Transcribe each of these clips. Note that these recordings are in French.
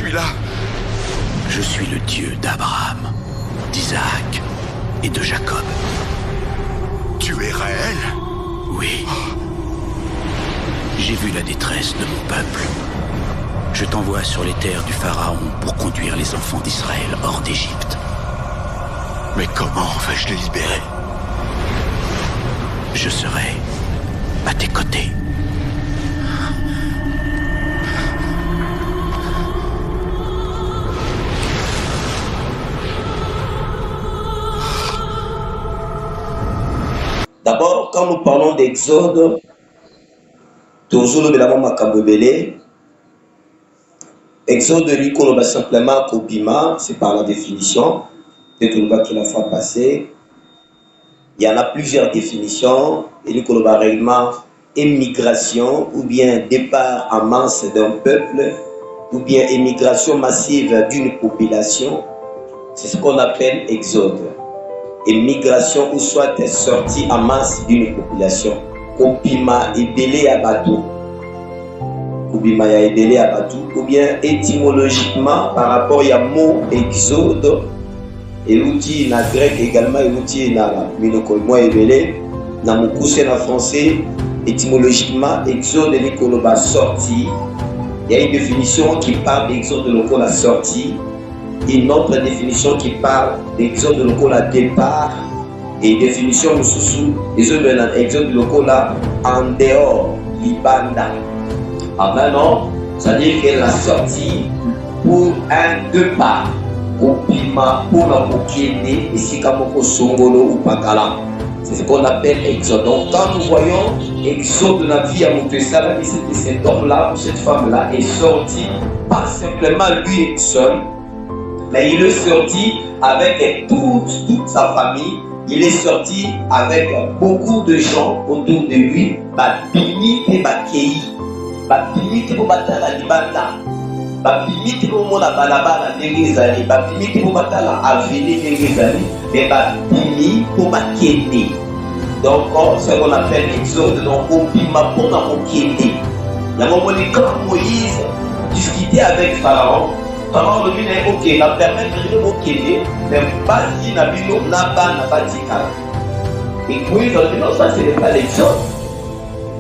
suis là. Je suis le Dieu d'Abraham, d'Isaac et de Jacob. Tu es réel? Oui. J'ai vu la détresse de mon peuple. Je t'envoie sur les terres du Pharaon pour conduire les enfants d'Israël hors d'Égypte. Mais comment vais-je les libérer? Je serai à tes côtés. D'abord, quand nous parlons d'Exode, toujours le Belamo Makabobele, Exode lui qu'on simplement Kobima, c'est par la définition, de tout le qui la fois passé. Il y en a plusieurs définitions, et lui qu'on va réellement émigration ou bien départ en masse d'un peuple ou bien émigration massive d'une population, c'est ce qu'on appelle Exode. Émigration ou soit sortie en masse d'une population. Kopima ebele à bateau. Kopima ya ebele à bateau. Ou bien étymologiquement par rapport à mot exode. Et l'outil na grec également et l'outil na minokoïmo ebele. Na mukuse na français. Étymologiquement exode est l'écoloba sortie. Il y a une définition qui parle d'exode de l'eau la sortie. Une autre définition qui parle d'exode local à départ et définition sous exode local en dehors libanda. Enfin non, c'est-à-dire que la sortie pour un départ kopima pour la mokiende ici comme songolo ou pakala. C'est ce qu'on appelle exode. Donc quand nous voyons exode de la vie à Moutessala, cet homme-là ou cette femme-là est sorti pas simplement lui seul. Mais il est sorti avec toute sa famille. Il est sorti avec beaucoup de gens autour de lui. Babimi et Bakei. Babimi et Bobatala Libanda. Babimi et Bomona Balabala Negezali. Babimi et Bobatala Avili Negezali. Et Babimi et Bakende. Donc, c'est ce qu'on appelle l'exode. Donc, on bima pour la Mokende. La quand Moïse discutait avec Pharaon. Pharaon lui dit ok, la permettre de moquer, mais pas si Nabino n'a pas Vatikal. Et puis dans le non, ça ce n'est pas l'exode.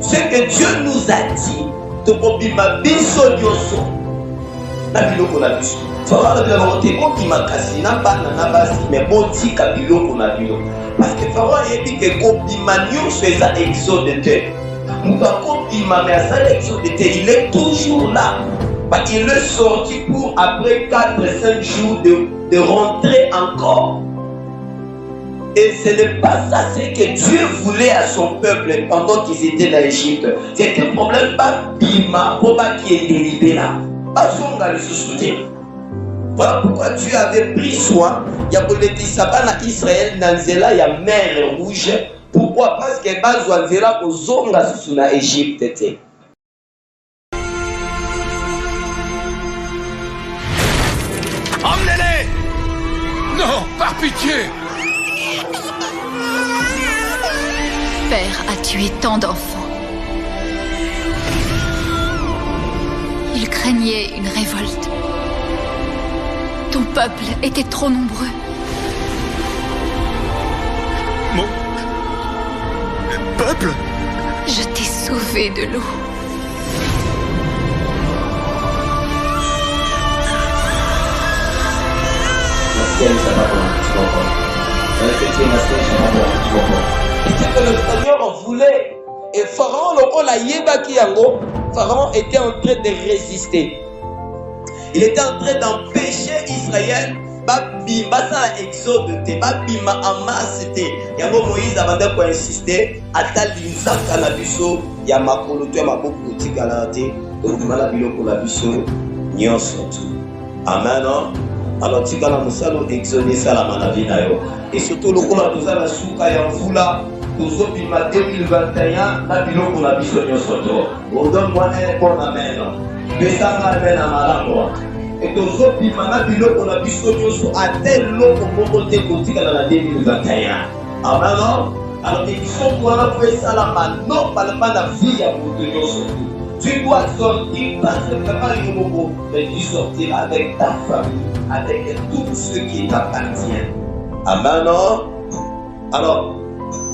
Ce que Dieu nous a dit, de Bobima Biso Nyoso, Nabino qu'on a vu. Pharaon lui a dit ok, ma kasi n'a pas Nanabasi, mais bon ti Kabilo qu'on a vu. Parce que Pharaon a dit que Bobima Nyoso est un exode de terre. Mouta Bobima mais à ça l'exode de terre, il est toujours là. Il est sorti pour après 4-5 jours de rentrer encore. Et ce n'est pas ça, c'est que Dieu voulait à son peuple pendant qu'ils étaient dans l'Égypte. C'était un problème pas bima, pas qui est délibéré là. Pas son gars le sous-soutien. Voilà pourquoi Dieu avait pris soin. Il y a politique sabana Israël dans Zéla, il y a mer rouge. Pourquoi? Parce que Bazouan Zéla aux zonga sous la Égypte. Emmenez-les! Non, par pitié! Père a tué tant d'enfants. Il craignait une révolte. Ton peuple était trop nombreux. Mon peuple? Je t'ai sauvé de l'eau. Et c'est que le Seigneur voulait. Et Pharaon, Pharaon était en train de résister. Il était en train d'empêcher Israël. Basa exode, Bima en masse. Yango Moïse avant de insister. Ata linzaka na biso. Yamakolo tu yamaboko tikalate. Donc malabilo pour la biso. Nyonso tout. Amen. Alors tikala musalo exode salama na vie na yo. Et surtout le kola tozala suka ya mvula tozobima 2021 na biloko na biso nyonso to. Donne-moi un bon amen. Pesanga amen na malamu. Et tozobima na biloko na biso nyonso ate loko moko te kotikala na 2021. Amen. Alors il faut qu'on a fait salama non pas la vie ya moto nyonso. Tu dois sortir pas simplement Yomoko, mais tu sortiras avec ta famille, avec tout ce qui t'appartient. Amen. Alors,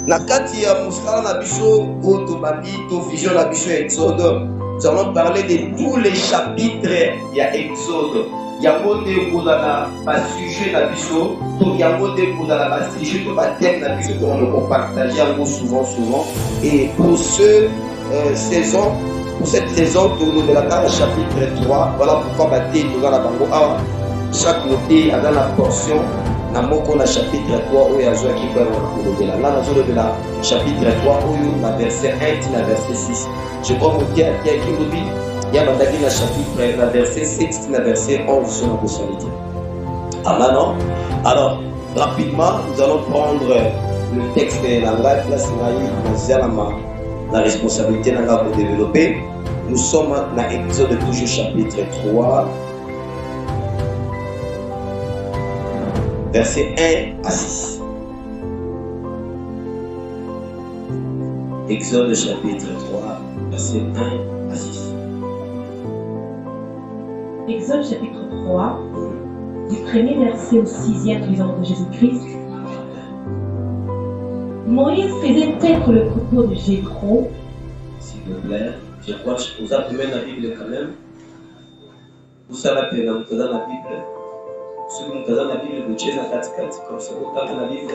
Nakati ya Moussala Nabicho, Otobami, Vision Nabicho Exode, nous allons parler de tous les chapitres il y a Exode. Il y a un sujet Nabicho, il y a un sujet de baptême Nabicho que l'on peut partager souvent. Et pour saison, pour cette saison, nous de la chapitre 3, voilà pourquoi baptême nous dans la bango. Chaque côté a dans la portion. Na moko na chapitre 3 où il y a qui peut nous là dans la chapitre 3 où na verset 1 na verset 6 je crois que il y a dans chapitre na verset 6 na verset 11 sur la possibilité. Amen. Alors rapidement nous allons prendre le texte de la live là c'est la responsabilité de développer. Nous sommes dans Exode toujours chapitre 3 versets 1 à 6. Exode chapitre 3, versets 1 à 6. Exode chapitre 3, du premier verset au 6e du nom de Jésus-Christ. Moïse faisait paître le troupeau de Jéthro. S'il vous plaît, je crois que vous avez la Bible quand même. Vous savez que vous avez la Bible. Si vous avez la Bible, vous avez la Bible comme ça, vous avez la Bible.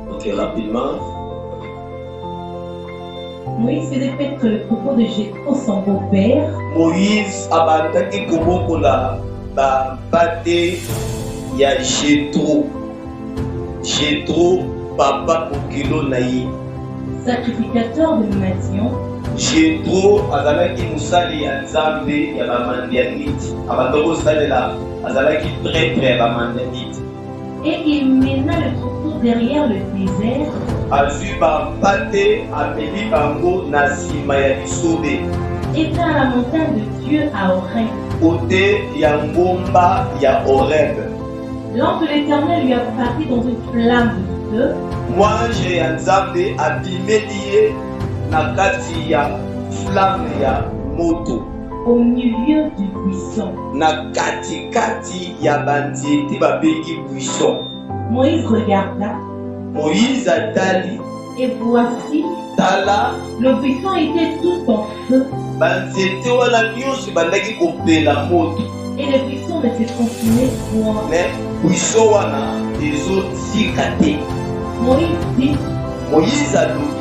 Ok, rapidement. Moïse faisait paître le troupeau de Jéthro, son beau-père. Moïse a battu pour la bataille. Il y a Jéthro. Jéthro, papa pour kilo naï. Sacrificateur de Madian. Jéthro azalaki musali ya Nzambe ya bamandianite abandoko salela azalaki prêtre ya bamandianite et il mena le troupeau derrière le désert azwi bampate ameli bango na nsima ya lisobe étant à la montagne de Dieu à Horeb côté ya ngomba ya Horeb. L'ange de l'Éternel lui apparut dans une flamme de feu. Mwange ya Nzambe abimeli ye na kati ya flamme ya moto au milieu du buisson. Na kati ya bandiete babengi buisson. Moïse regarda. Moïse atali. Et voici. Tala. Le buisson était tout en feu. Bandiete wana nyonso bandaki kopela moto. Et le buisson ne se consumait point. Mais buisson wana ezozika te. Moïse dit. Moïse a dit.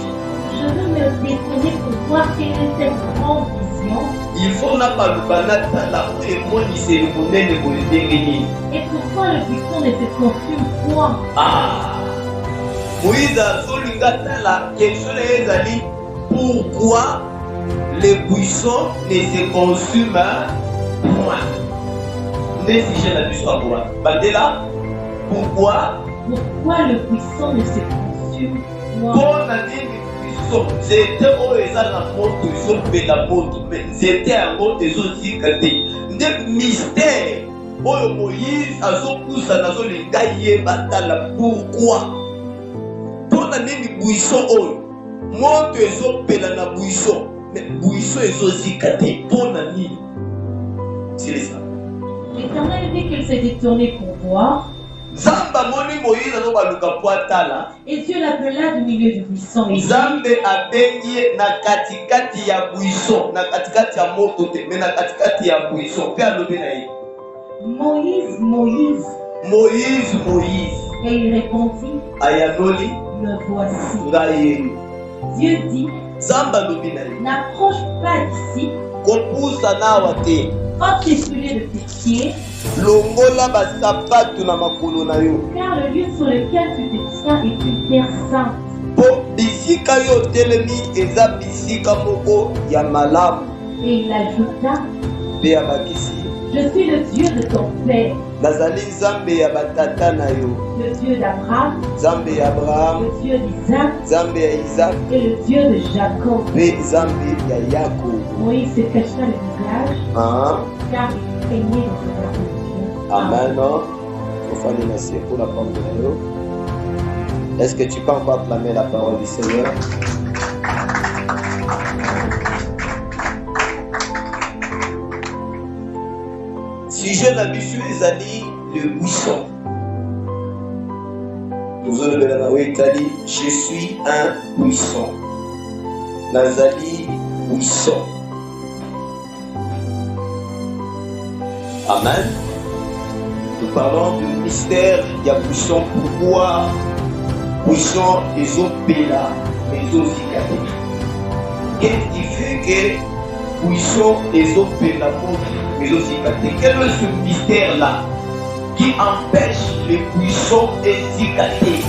Je veux me détourner pour voir quelle est cette grande vision. Il faut n'a pas le banata là où les mots c'est le modèle de l'Église. Et pourquoi le buisson ne se consume point? Ah, Moïse a sollicité la question ezali pourquoi les buissons ne se consument point. N'est si j'ai la buisson à moi. Bandela, pourquoi le buisson ne se consume point? Bon année. C'était la moto, la moto, mais c'était un mot des autres des mystères. Moïse a son pouce à la zone de batala. Pourquoi? Pour la name buisson, moto et autres pelana buisson, mais buisson et autres caté. Pour la nuit, c'est ça. L'Éternel dit qu'il s'est détourné pour voir. Et Dieu l'appela du milieu du buisson. Et Nzambe abengi na katikati ya buisson, na katikati ya moto te, mais na katikati ya buisson. Pe alobi na ye. Moïse, Moïse. Moïse, Moïse. Et il répondit. Ayanoli. Me voici. Ngaye. Dieu dit. Nzambe alobi na ye. N'approche pas d'ici. Kopusa na wate. Ôte les souliers de tes pieds. Longola basapatu na makolo na yo. Car le lieu sur lequel tu te tiens est une terre sainte. Po bisika yo telemi eza bisika moko ya malamu. Et il ajouta. Pe abakisi. Je suis le Dieu de ton père. Nazali Nzambe ya batata na yo. Le Dieu d'Abraham. Nzambe ya Abraham. Le Dieu d'Isaac. Nzambe ya Isaac. Et le Dieu de Jacob. Pe Nzambe ya Yakob. Moïse se cacha le visage. Car il craignait de regarder Dieu. Amen. Faut faire les nations pour la parole de Dieu. Est-ce que tu peux encore acclamer la parole du Seigneur? Si je n'habite sur les alliés, le buisson. Nous allons dire, je suis un buisson. Nazali buisson. Amen. Nous parlons du mystère il y a buisson. Pourquoi buisson des eaux péla, des eaux zikate? Qu'est-ce qui fait que buisson des eaux péla, des eaux zikate? Quel est ce mystère-là qui empêche les buissons de zikater?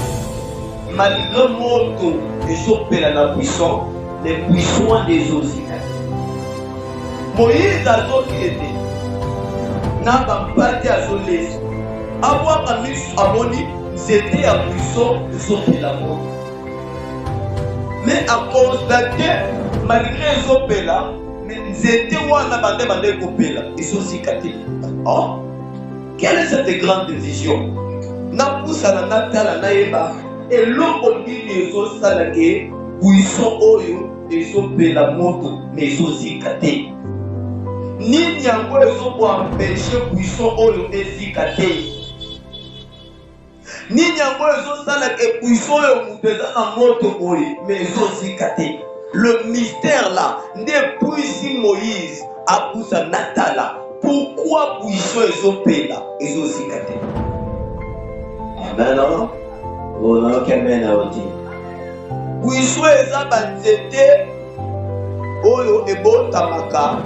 Malgré moto des eaux péla la buisson, les buissons des eaux zikate. Moïse a dit n'a pas dit à Zolès. Avoir un mix abonné, c'était un buisson de la mort. Mais à constater, malgré les opélas, mais c'était où on a demandé copéla. Ils sont cicatés. Oh, quelle est cette grande décision? N'a poussé à la natale à Naïba. Et l'homme dit les autres salakés, buisson oyo, ils ont payé la moto, mais ils sont cicatés. Ni yango ezo pour empêcher buisson oyo ezikate. Ni yango ezo sala ke buisson oyo muteza na moto oyo mais ezo zikate. Le mystère là, depuis Moïse a poussé Natala. Pourquoi buisson ezo pela ezo zikate? Amen non? Oh non, qu'amen a dit. Buisson eza banzete oyo ebotamaka.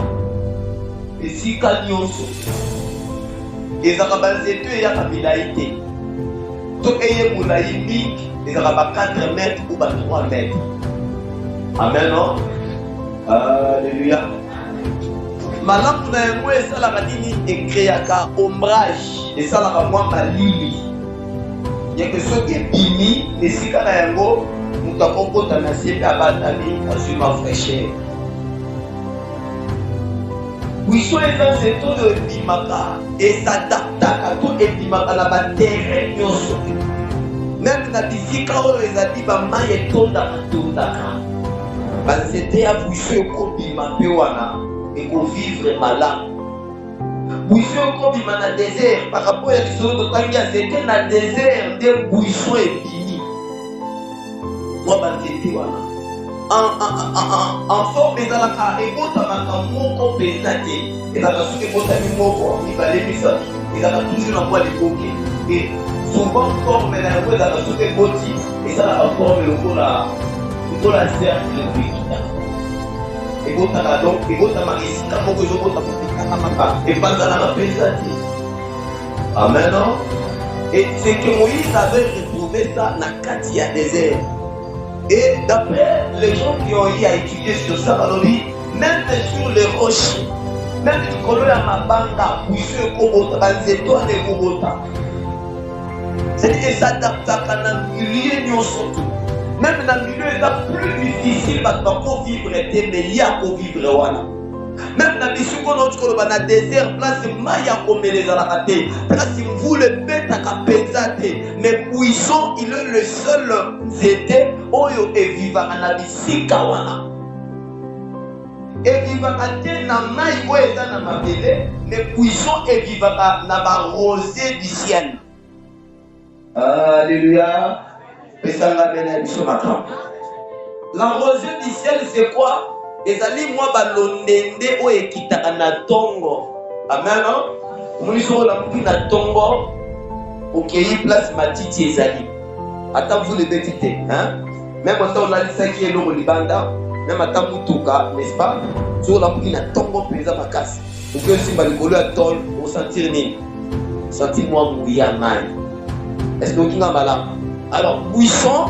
Esika nyonso ezaka banzeto eyaka milai te to eye molai mingi ezaka ba 4 mètres ou ba 3 mètres. Amen non? Alléluia. Malamu na yango esalaka nini? Ekreaka ombrage, esalaka mwa malili yeke soki ebimi esika na yango moto akokota na se mpe abatami azwi ma fraîcheur. Buisson est dans ce tour de Bimaka et s'adapte à tout et Bimaka la terre nyonso. Même na bisika oyo ezali ba maye tonda katondaka. Parce que c'était à Buisson ko bima pe wana et ko vivre malamu. Buisson ko bima na désert par rapport à lisolo de tangia c'était na désert de Buisson et bini. Moi ba c'était wana. En forme ezalaka ebotamaka moko mpenza te ezalaka soki ebotami moko mibale misato ezalaka toujours na mwa liboke e souvent forme na yango ezalaka soki eboti ezalaka forme lokola cercle ekita ebotaka donc ebotamaka esika moko ezobota kotekamaka epanzanaka mpenza te. Amen non? Et c'est que Moïse avait retrouvé ça na kati ya désert. Et d'après les gens qui ont eu à étudier sur ça, même sur les rochers, même du colon à ma banga, buisson kobota, banzeto à kobota. C'est-à-dire que ça s'adapte à un milieu nyonso. Même dans le milieu, c'est plus difficile parce qu'on vivre mais il y a qu'on vivre wana. Même dans le désert, place maya comme les alakate, place vous le bête à capenzate, mais buisson il est le seul zété oyo et vivant à la bisika wana. Et vivant à te na mai oyo na mabele, mais buisson et vivant na ba rosée du ciel. Alléluia. La rosée du ciel c'est quoi? Ezali mwa balondende oyo ekitaka na tongo. Amen non? Omoniso la muki na tongo okei place matiti ezali. Ata vous le betite, hein? Même quand on a lisaki eloko libanda, même ata mutuka, n'est-ce pas? Sur la muki na tongo peza makasi. Oke simba likolo ya tol, o sentir nini? Sentir mwa mouya mai. Est-ce que okinga malamu? Alors, buisson,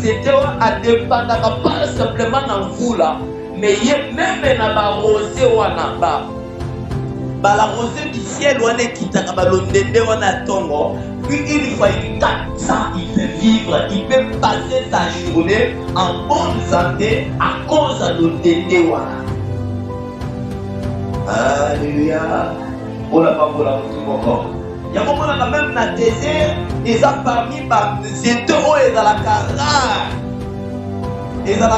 c'était à dépendre pas simplement dans vous là. Mais même dans la rosée wana ba la rosée du ciel wana kitaka balondende wana tongo puis il faut 400 il peut vivre, il peut passer sa journée en bonne santé à cause de l'ondende wana. Alléluia. On n'a pas pour la mutu moko. Il y a un moment même dans le désert, ils ont parmi les étés où ils ont la carrière. Ils ont la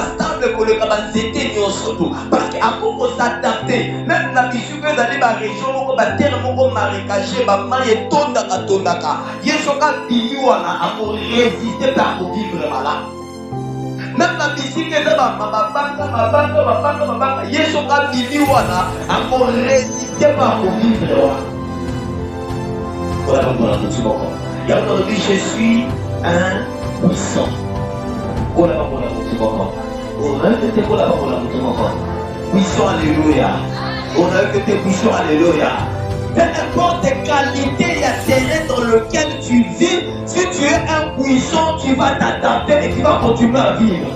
stable pour les étés surtout. Parce qu'il faut s'adapter. Même dans les régions, dans la terre, marécagée, il tondaka. Il y a des gens qui ont résister par vivre malade. Même la musique est là, il y a des gens qui ont résister par vivre. Il y a aujourd'hui, je suis un puissant. Puissant, alléluia. On a vu que tu es puissant, alléluia. Peu importe les qualités et terrain dans lequel tu vis, si tu es un puissant, tu vas t'adapter et tu vas continuer à vivre.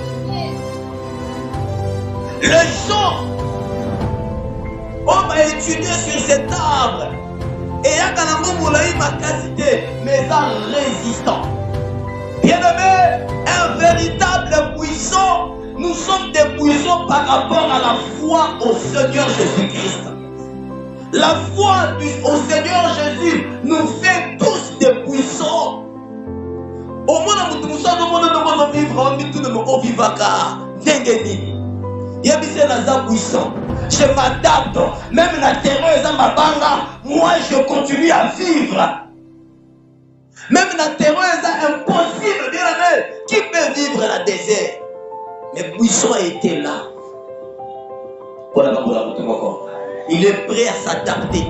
Les gens, on va étudier sur cet arbre. Et il y a ma capacité, mais un résistant. Bien-aimé, un véritable puissant, nous sommes des puissants par rapport à la foi au Seigneur Jésus-Christ. La foi au Seigneur Jésus nous fait tous des puissants. Au moins, nous sommes vivre, nous vivons puissant. Je m'adapte, même la terreur ma banga, moi je continue à vivre. Même la terreur est impossible, bien aimé. Qui peut vivre dans le désert? Mais puissant était là. Il est prêt à s'adapter.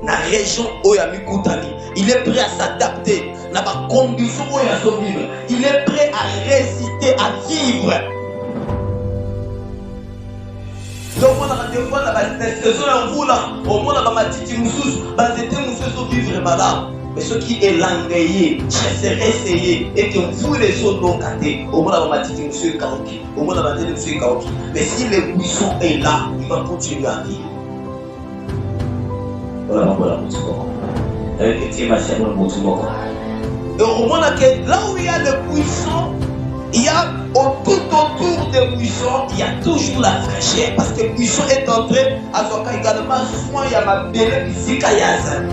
Dans la région où il y a Mikutani, il est prêt à s'adapter. Dans la condition où il y a son vivre, il est prêt à résister, à vivre. Donc, on a des fois la saison en vous là, au moins la matiti moussous, c'était moussous vivre malade. Mais ce qui est langayé, chercher, essayer, et que vous les autres l'ont gâté, au moins la matiti moussous kaoki, au moins la matiti moussous kaoki. Mais si le buisson est là, il va continuer à vivre. Voilà, avec le petit machin, et au moins là où il y a le buisson, il y a tout autour des buissons, il y a toujours la fraîcheur. Parce que le buisson est entré à son cas également soin, il y a ma belle musique à Yazan.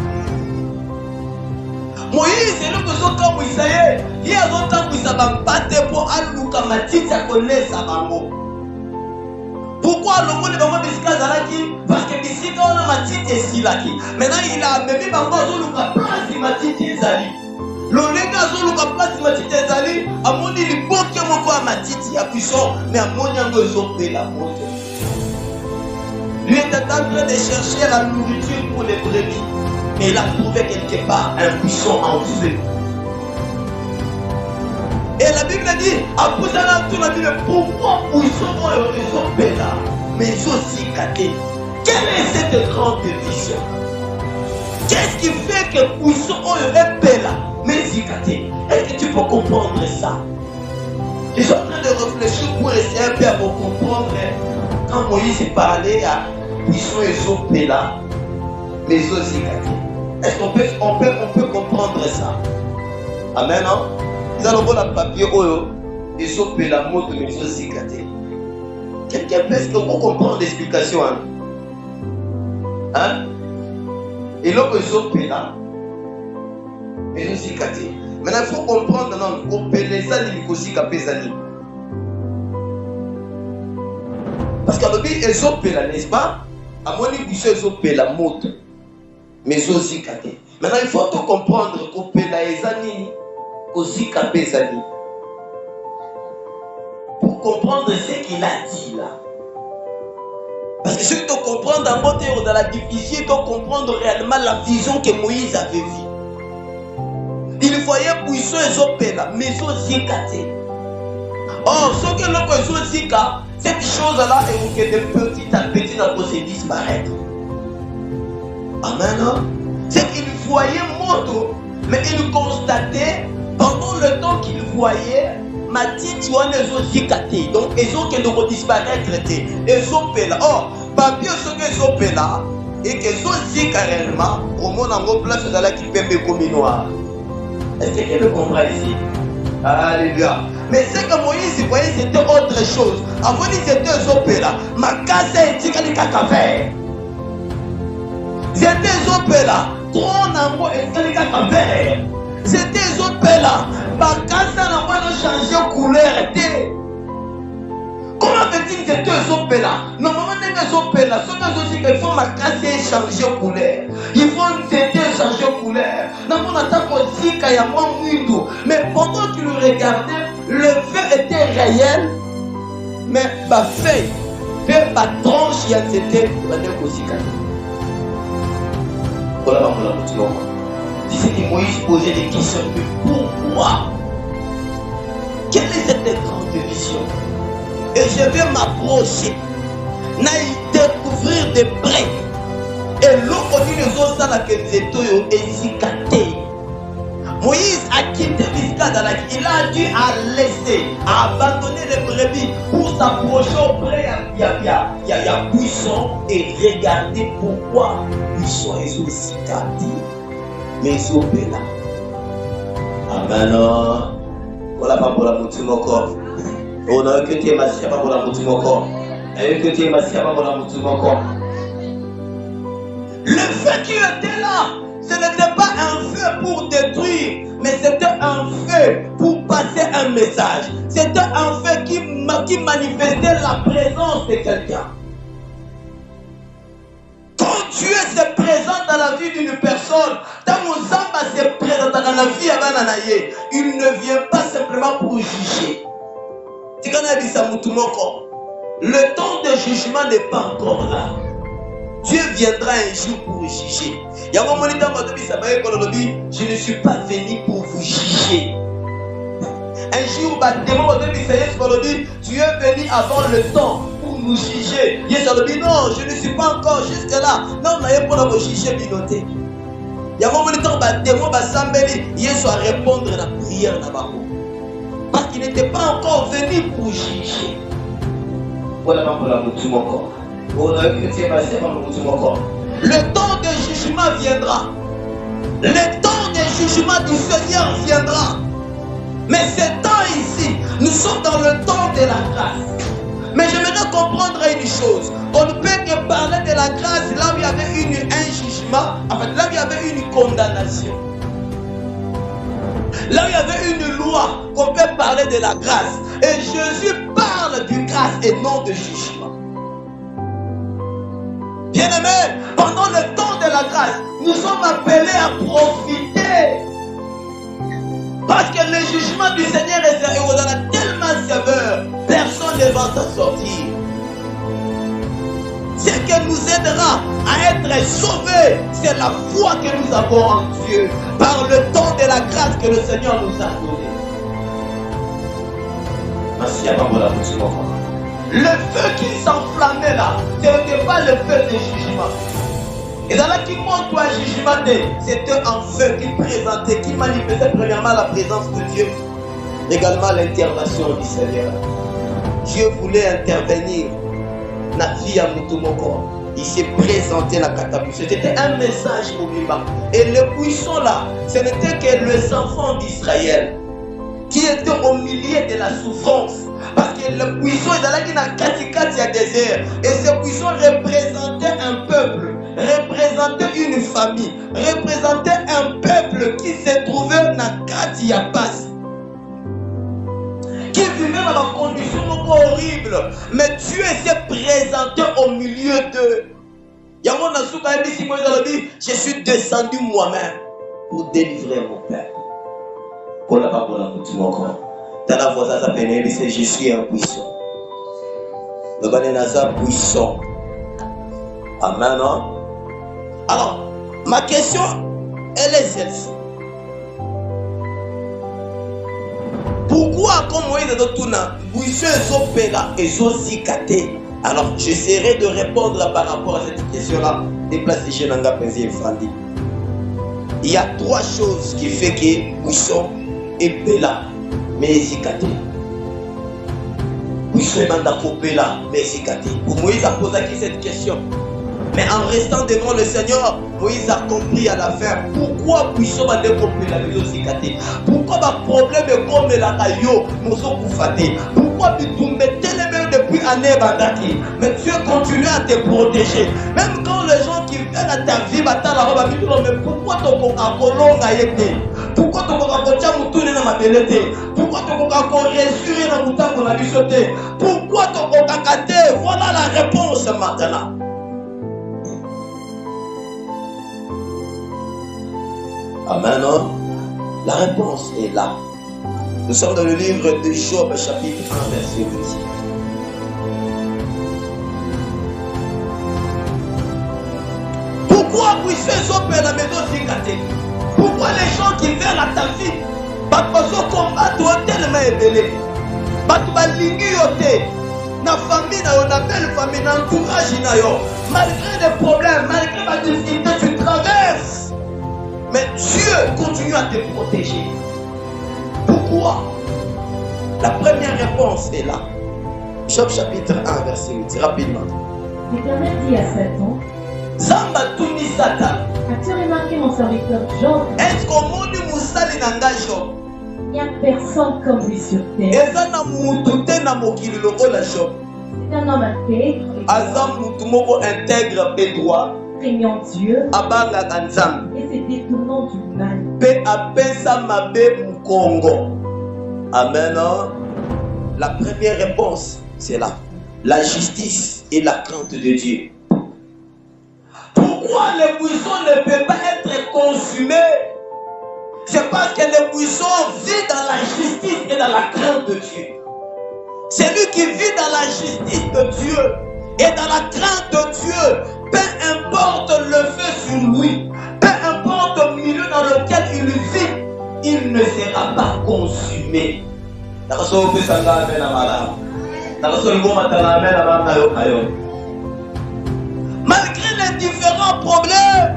Moïse, c'est le besoin comme vous savez, il y a longtemps que ça va battre pour Alouka Matit, ça connaît ça maman. Pourquoi le monde est vraiment biscazalaki? Parce que ici, quand on a Matit et Silaki. Maintenant, il a même pas encore Alouka place, Matit et Zali. Le lega Alouka place, Matit et Zali, à mon il est beau que mon corps Matit et puissant, mais à mon yango, ils ont payé la montre. Lui était en train de chercher la nourriture pour les brebis. Mais il a trouvé quelque part un buisson en feu. Et la Bible dit, après ça, la Bible, pourquoi buisson est là, mais aussi caté? Quelle est cette grande vision? Qu'est-ce qui fait que buisson est là, mais aussi caté? Est-ce que tu peux comprendre ça? Je suis en train de réfléchir pour essayer un peu à vous comprendre. Quand Moïse parlait à buisson et là, mais aussi caté. Est-ce qu'on peut comprendre ça? Amen, non? Ils ont le papier, ils ont payé la mot de mes choses cicatées. Quelqu'un peut comprendre l'explication? Hein? Et là, ils ont payé là. Ils ont cicaté. Maintenant, il faut comprendre, non? Qu'on paye les animaux aussi qu'à les animaux. Parce qu'à l'objet, ils ont payé là, n'est-ce pas? À mon niveau, ils ont payé la mot. Mais aussi caté. Maintenant, il faut tout comprendre qu'on peut les années, aussi capé les années. Pour comprendre ce qu'il a dit là. Parce que si tu comprends dans la difficile, tu comprendre réellement la vision que Moïse avait vue. Il voyait puissant et zopé là, mais aussi caté. Or, ce que l'on peut aussi caté, cette chose-là est de petit à petit dans le se disparaître. Amen. C'est qu'il voyait moto, mais il constatait pendant le temps qu'il voyait, Matit les aussi caté. Donc ils ont que nous disparaître. Ils ont là. Or, papier ce qu'ils ont là et qu'ils ont aussi carrément au monde en place dans la qui peut me comme noir. Est-ce que quelqu'un comprend ici? Alléluia. Mais ce que Moïse voyait, c'était autre chose. Avant, il était là. Ma case est tigale cacaver. C'était Zopela. Trône en moi et Salika Kabere. C'était Zopela. Bakasa n'a pas changé de couleur. Comment fait-il que c'était Zopela? Normalement, les Zopela, ce sont aussi qu'il faut ma casse changer de couleur. Il faut changer de couleur. Dans attaque aussi qu'il y a moins de. Mais pendant que tu le regardais, le feu était réel. Mais ma feuille, ma tranche, c'était aussi. Voilà, disait que Moïse posait des questions. Mais pourquoi? Quelle est cette grande vision? Et je vais m'approcher, découvrir des breaks. Et l'autre dit les autres, ça que nous Moïse a quitté Miscadala, il a dû laisser, abandonner les brebis pour s'approcher auprès de buisson et regarder pourquoi buisson est aussi gâté. Mais ils sont là. Amen. Voilà pas pour la moitié encore. On a que tu es massé pas pour la moitié encore. Et que tu es massé pas pour la moitié encore. Le feu qui était là, ce n'était pas un feu pour détruire, mais c'était un feu pour passer un message. C'était un feu qui manifestait la présence de quelqu'un. Quand Dieu se présente dans la vie d'une personne, Tamuzamba se présente dans la vie à Bananaye, il ne vient pas simplement pour juger. Le temps de jugement n'est pas encore là. Dieu viendra un jour pour juger. Je ne suis pas venu pour vous juger. Un jour, tu es venu avant le temps pour nous juger. Non, je ne suis pas encore jusque là. Non, on n'a pas pour juger. Il y a un moment où à répondre à la prière là-bas. Parce qu'il n'était pas encore venu pour juger. Voilà pour la mouture encore. Le temps de jugement viendra. Le temps de jugement du Seigneur viendra. Mais ce temps ici, nous sommes dans le temps de la grâce. Mais j'aimerais comprendre une chose. On ne peut que parler de la grâce là où il y avait un jugement, en fait, là où il y avait une condamnation. Là où il y avait une loi, on peut parler de la grâce. Et Jésus parle de grâce et non de jugement. Bien-aimés, pendant le temps de la grâce, nous sommes appelés à profiter. Parce que le jugement du Seigneur est tellement sévère, personne ne va s'en sortir. Ce qui nous aidera à être sauvés, c'est la foi que nous avons en Dieu, par le temps de la grâce que le Seigneur nous a donné. Merci à vous la motivation. Le feu qui s'enflammait là, ce n'était pas le feu de jugement. Et dans là qui montre un jugement, c'était un feu qui présentait, qui manifestait premièrement la présence de Dieu, également l'intervention du Seigneur. Dieu voulait intervenir dans la vie à Moutoumoko. Il s'est présenté la catapulte. C'était un message au Biba. Et le buisson là, ce n'était que les enfants d'Israël qui étaient au milieu de la souffrance. Parce que le buisson est dans la désert. Et ce buisson représentait un peuple, représentait une famille, représentait un peuple qui se trouvait dans Katiapas, qui vivait dans des conditions horribles. Mais Dieu s'est présenté au milieu d'eux. Je suis descendu moi-même pour délivrer mon peuple. Pour la parole de mon corps. Dans la voix, ça s'appelle, je suis un buisson. Le bananaza buisson. Amen. Alors, ma question, elle est celle-ci. Pourquoi, comme Moïse a dit, buisson et zozikate? Alors, j'essaierai de répondre par rapport à cette question-là. Déplacez chez Nanga Penzi et Fandi. Il y a trois choses qui font que buisson est bella. Mais zikate. Buisson banda kopela, mais zikate. Pour Moïse a posé cette question. Mais en restant devant le Seigneur, Moïse a compris à la fin pourquoi buisson banda kopela, mais zikate. Pourquoi ma problème est comme la caillou, mozo koufate. Pourquoi tu tombes tellement depuis année bandaki. Mais Dieu continue à te protéger. Même quand les gens qui dans ta vie, mais pourquoi tu as kolonga yete? Pourquoi tu as kotia na mabelete? Pourquoi tu as réussir na mutango na bisote? Pourquoi tu as kate? Voilà la réponse maintenant. Amen. La réponse est là. Nous sommes dans le livre de Job, chapitre 1, verset 8. Pourquoi pourquoi les gens qui veulent à ta vie, ils combattre tellement ébélé, na famille, na belle famille, na entourage, malgré les problèmes, malgré les difficultés, tu traverses. Mais Dieu continue à te protéger. Pourquoi? La première réponse est là. Job chapitre 1, verset 8, rapidement. L'Éternel dit à Satan, Zamba tuni Satan. As-tu remarqué mon serviteur Job? Est-ce qu'on m'a dit Moussali Nanga Job? Il n'y a personne comme lui sur terre. C'est un homme intègre, intègre et droit, craignant Dieu et se détournant du mal. Amen. La première réponse, c'est là. La justice et la crainte de Dieu. Pourquoi le buisson ne peut pas être consumé? C'est parce que le buisson vit dans la justice et dans la crainte de Dieu. Celui qui vit dans la justice de Dieu et dans la crainte de Dieu, peu importe le feu sur lui, peu importe le milieu dans lequel il vit, il ne sera pas consumé. Malgré les différents problèmes,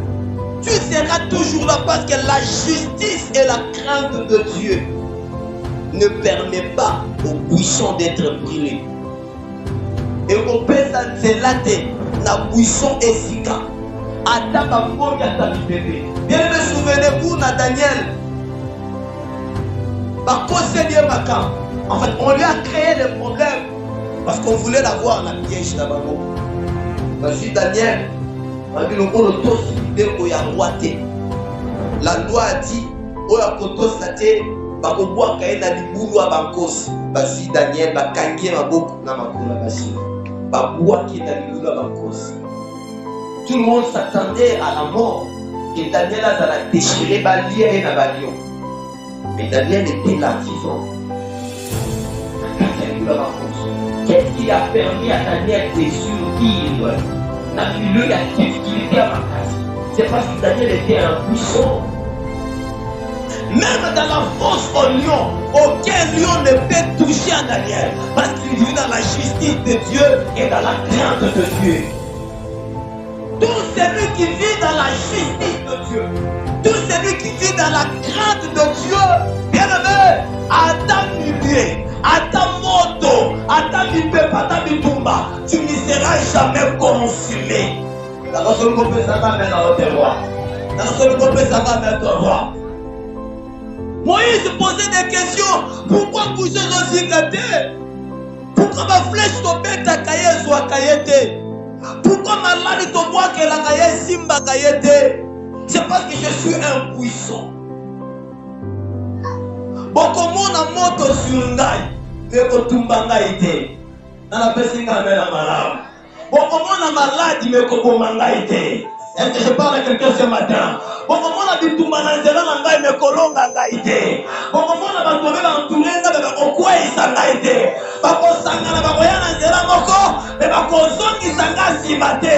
tu seras toujours là parce que la justice et la crainte de Dieu ne permet pas au buisson d'être brûlé. Et on peut s'enzelater na buisson et sika. Bien me souvenez-vous na Daniel. En fait, on lui a créé des problèmes parce qu'on voulait l'avoir la piège là-bas. Vas-y Daniel. La loi a dit Daniel tout le monde s'attendait à la mort que Daniel a déchiré Balia et Nabalion. Mais Daniel était là vivant. Qu'est-ce qui a permis à Daniel de survivre? Il y a des difficultés à ma place. C'est parce que Daniel était un buisson. Même dans la fosse au lion, aucun lion ne peut toucher à Daniel. Parce qu'il vit dans la justice de Dieu et dans la crainte de Dieu. Tout celui qui vit dans la justice de Dieu, tout celui qui vit dans la crainte de Dieu, bien aimé, Adam Nubie, Adam Moto, Adam Nubie, Adam Bitumba, tu ne seras jamais consumé. La personne qu'on peut s'attendre dans notre roi. La personne qu'on peut s'attendre dans notre roi. Moïse posait des questions. Pourquoi vous êtes aussi gâtés? Pourquoi ma flèche tombée ta cahier soit caillette? Pourquoi ma lame te voit que la cahier simba caillette? C'est parce que je suis un buisson. Beaucoup de monde a moto sur ngai, mais que tumba ngai te. Dans la personne qui a la malade. Beaucoup de monde a malade, mais que tumba ngai te. Est-ce que je parle à quelqu'un ce matin? Beaucoup de monde a dit tumba ngai, mais que longa ngai te. Beaucoup de monde a trouvé l'entouré, mais que quoi il s'en a été. Bako sangana bako yana nzela moko, mais bako zongi sanga simate.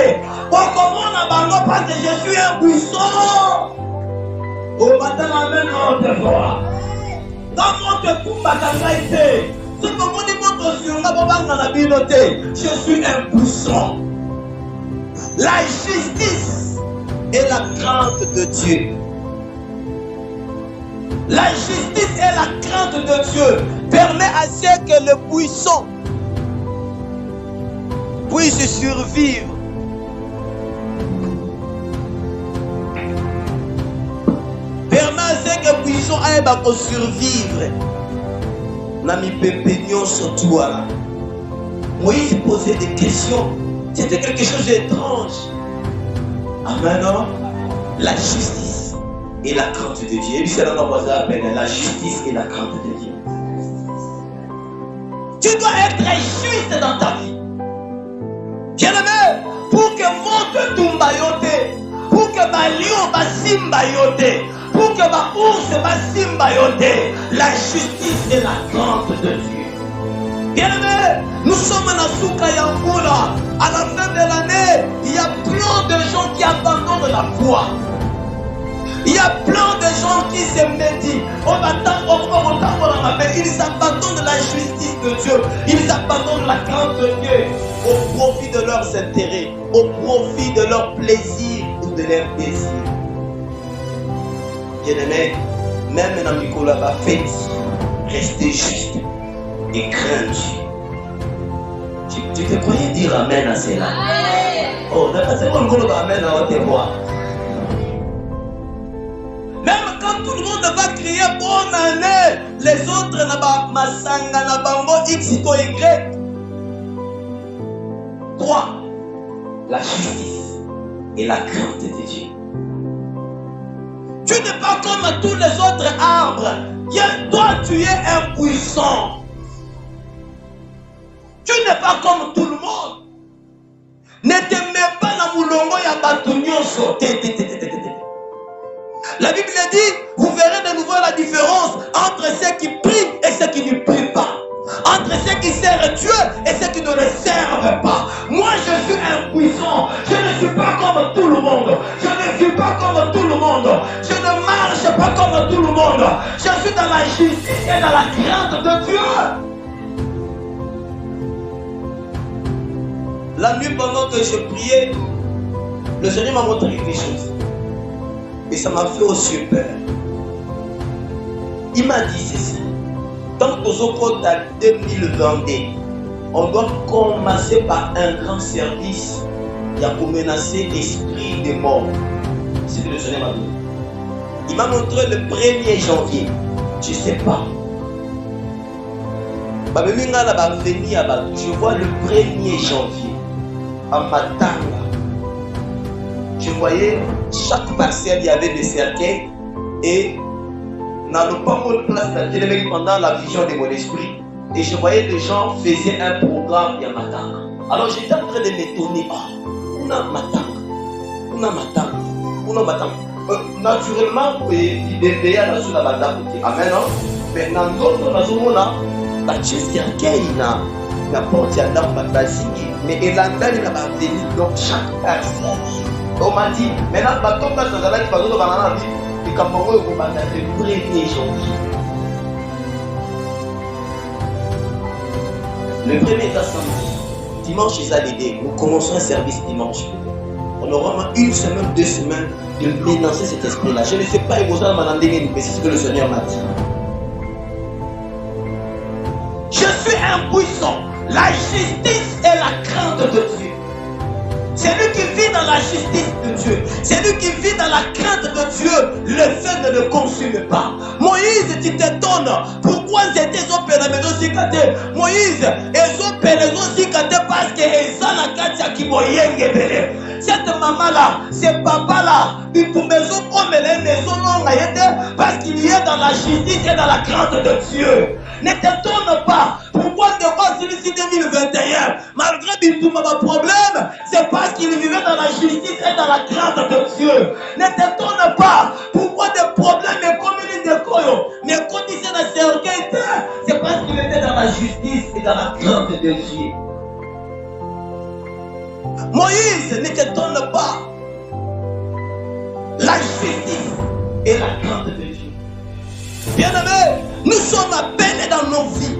Beaucoup de monde a bango parce que je suis un buisson. Au matin, amène notre voix. Je suis un buisson. La justice et la crainte de Dieu. La justice et la crainte de Dieu permet à ce que le buisson puisse survivre. Permet à ce que le buisson aille survivre. Nami pépignon sur toi. Moïse posait des questions. C'était quelque chose d'étrange. Amen. La justice et la crainte de Dieu. Et puis c'est là qu'on appelle la justice et la crainte de Dieu. Tu dois être juste dans ta vie. Bien-aimé, pour que votre tumba yote, pour que ma lion basimba yote, pour que ma ours basimba yote, la justice et la crainte de Dieu. Bien-aimé, nous sommes dans Souka Yamboula. À la fin de l'année, il y a plein de gens qui abandonnent la foi. Il y a plein de gens qui se médient. Ils abandonnent la justice de Dieu. Ils abandonnent la crainte de Dieu au profit de leurs intérêts, au profit de leurs plaisirs ou de leurs désirs. Bien-aimé, même dans Nicolas Bafet, restez juste et crains Dieu. Tu te croyais dire Amen à cela? Oh, c'est bon qu'on Amen à votre voix. Même quand tout le monde va crier bonne année, les autres n'ont pas Masanga, n'a pas X, Y. 3. La justice et la crainte de Dieu. Tu n'es pas comme tous les autres arbres. Toi, tu es impuissant. Tu n'es pas comme tout le monde. Ne te mets pas dans moulongo ya batunyo sauté. La Bible dit, vous verrez de nouveau la différence entre ceux qui prient et ceux qui ne prient pas. Entre ceux qui servent Dieu et ceux qui ne le servent pas. Moi, je suis impuissant. Je ne suis pas comme tout le monde. Je ne suis pas comme tout le monde. Je ne marche pas comme tout le monde. Je suis dans la justice et dans la crainte de Dieu. La nuit, pendant que je priais, le Seigneur m'a montré quelque chose. Et ça m'a fait aussi peur. Il m'a dit ceci. Tant que nous sommes à 2022, on doit commencer par un grand service qui a pour menacer l'esprit des morts. C'est ce que le Seigneur m'a dit. Il m'a montré le 1er janvier. Je ne sais pas. Je vois le 1er janvier. À Matanga. Je voyais chaque parcelle, il y avait des cercueils. Et dans le pas de place, pendant la vision de mon esprit. Et je voyais les gens faisaient un programme de Matanga. Alors j'étais en train de m'étonner. On a Matanga. Naturellement, il est à la sous la banda. Amen. Mais dans d'autres, la cercueil, la porte à l'âme basique. Mais il a venu donc chaque personne. On m'a dit, maintenant, bateau là, ça va être pas d'autre dans la vie. Et quand on va le 1er janvier. Le 1er est à samedi. Dimanche, c'est à l'aider. Nous commençons un service dimanche. On aura une semaine, 2 semaines de mélanger cet esprit-là. Je ne sais pas, mais c'est ce que le Seigneur m'a dit. Je suis impuissant. La justice et la crainte de Dieu. C'est lui qui vit dans la justice de Dieu. C'est lui qui vit dans la crainte de Dieu. Le feu ne le consume pas. Moïse, tu t'étonnes. Pourquoi c'était opéré Moïse, ils ont opéré parce que cette maman-là, ce papa-là, ils pour maison comme les maisons longues parce qu'il est dans la justice et dans la crainte de Dieu. Ne t'étonne pas. Pourquoi de quoi celui-ci 2021, malgré Bintouma problème, c'est parce qu'il vivait dans la justice et dans la crainte de Dieu. Ne t'étonne pas. Pourquoi des problèmes et comme il est Koyo, mais quand il s'est dans ses orgueils, c'est parce qu'il était dans la justice et dans la crainte de Dieu. Moïse, ne t'étonne pas. La justice et la crainte de Dieu. Bien-aimés, nous sommes appelés dans nos vies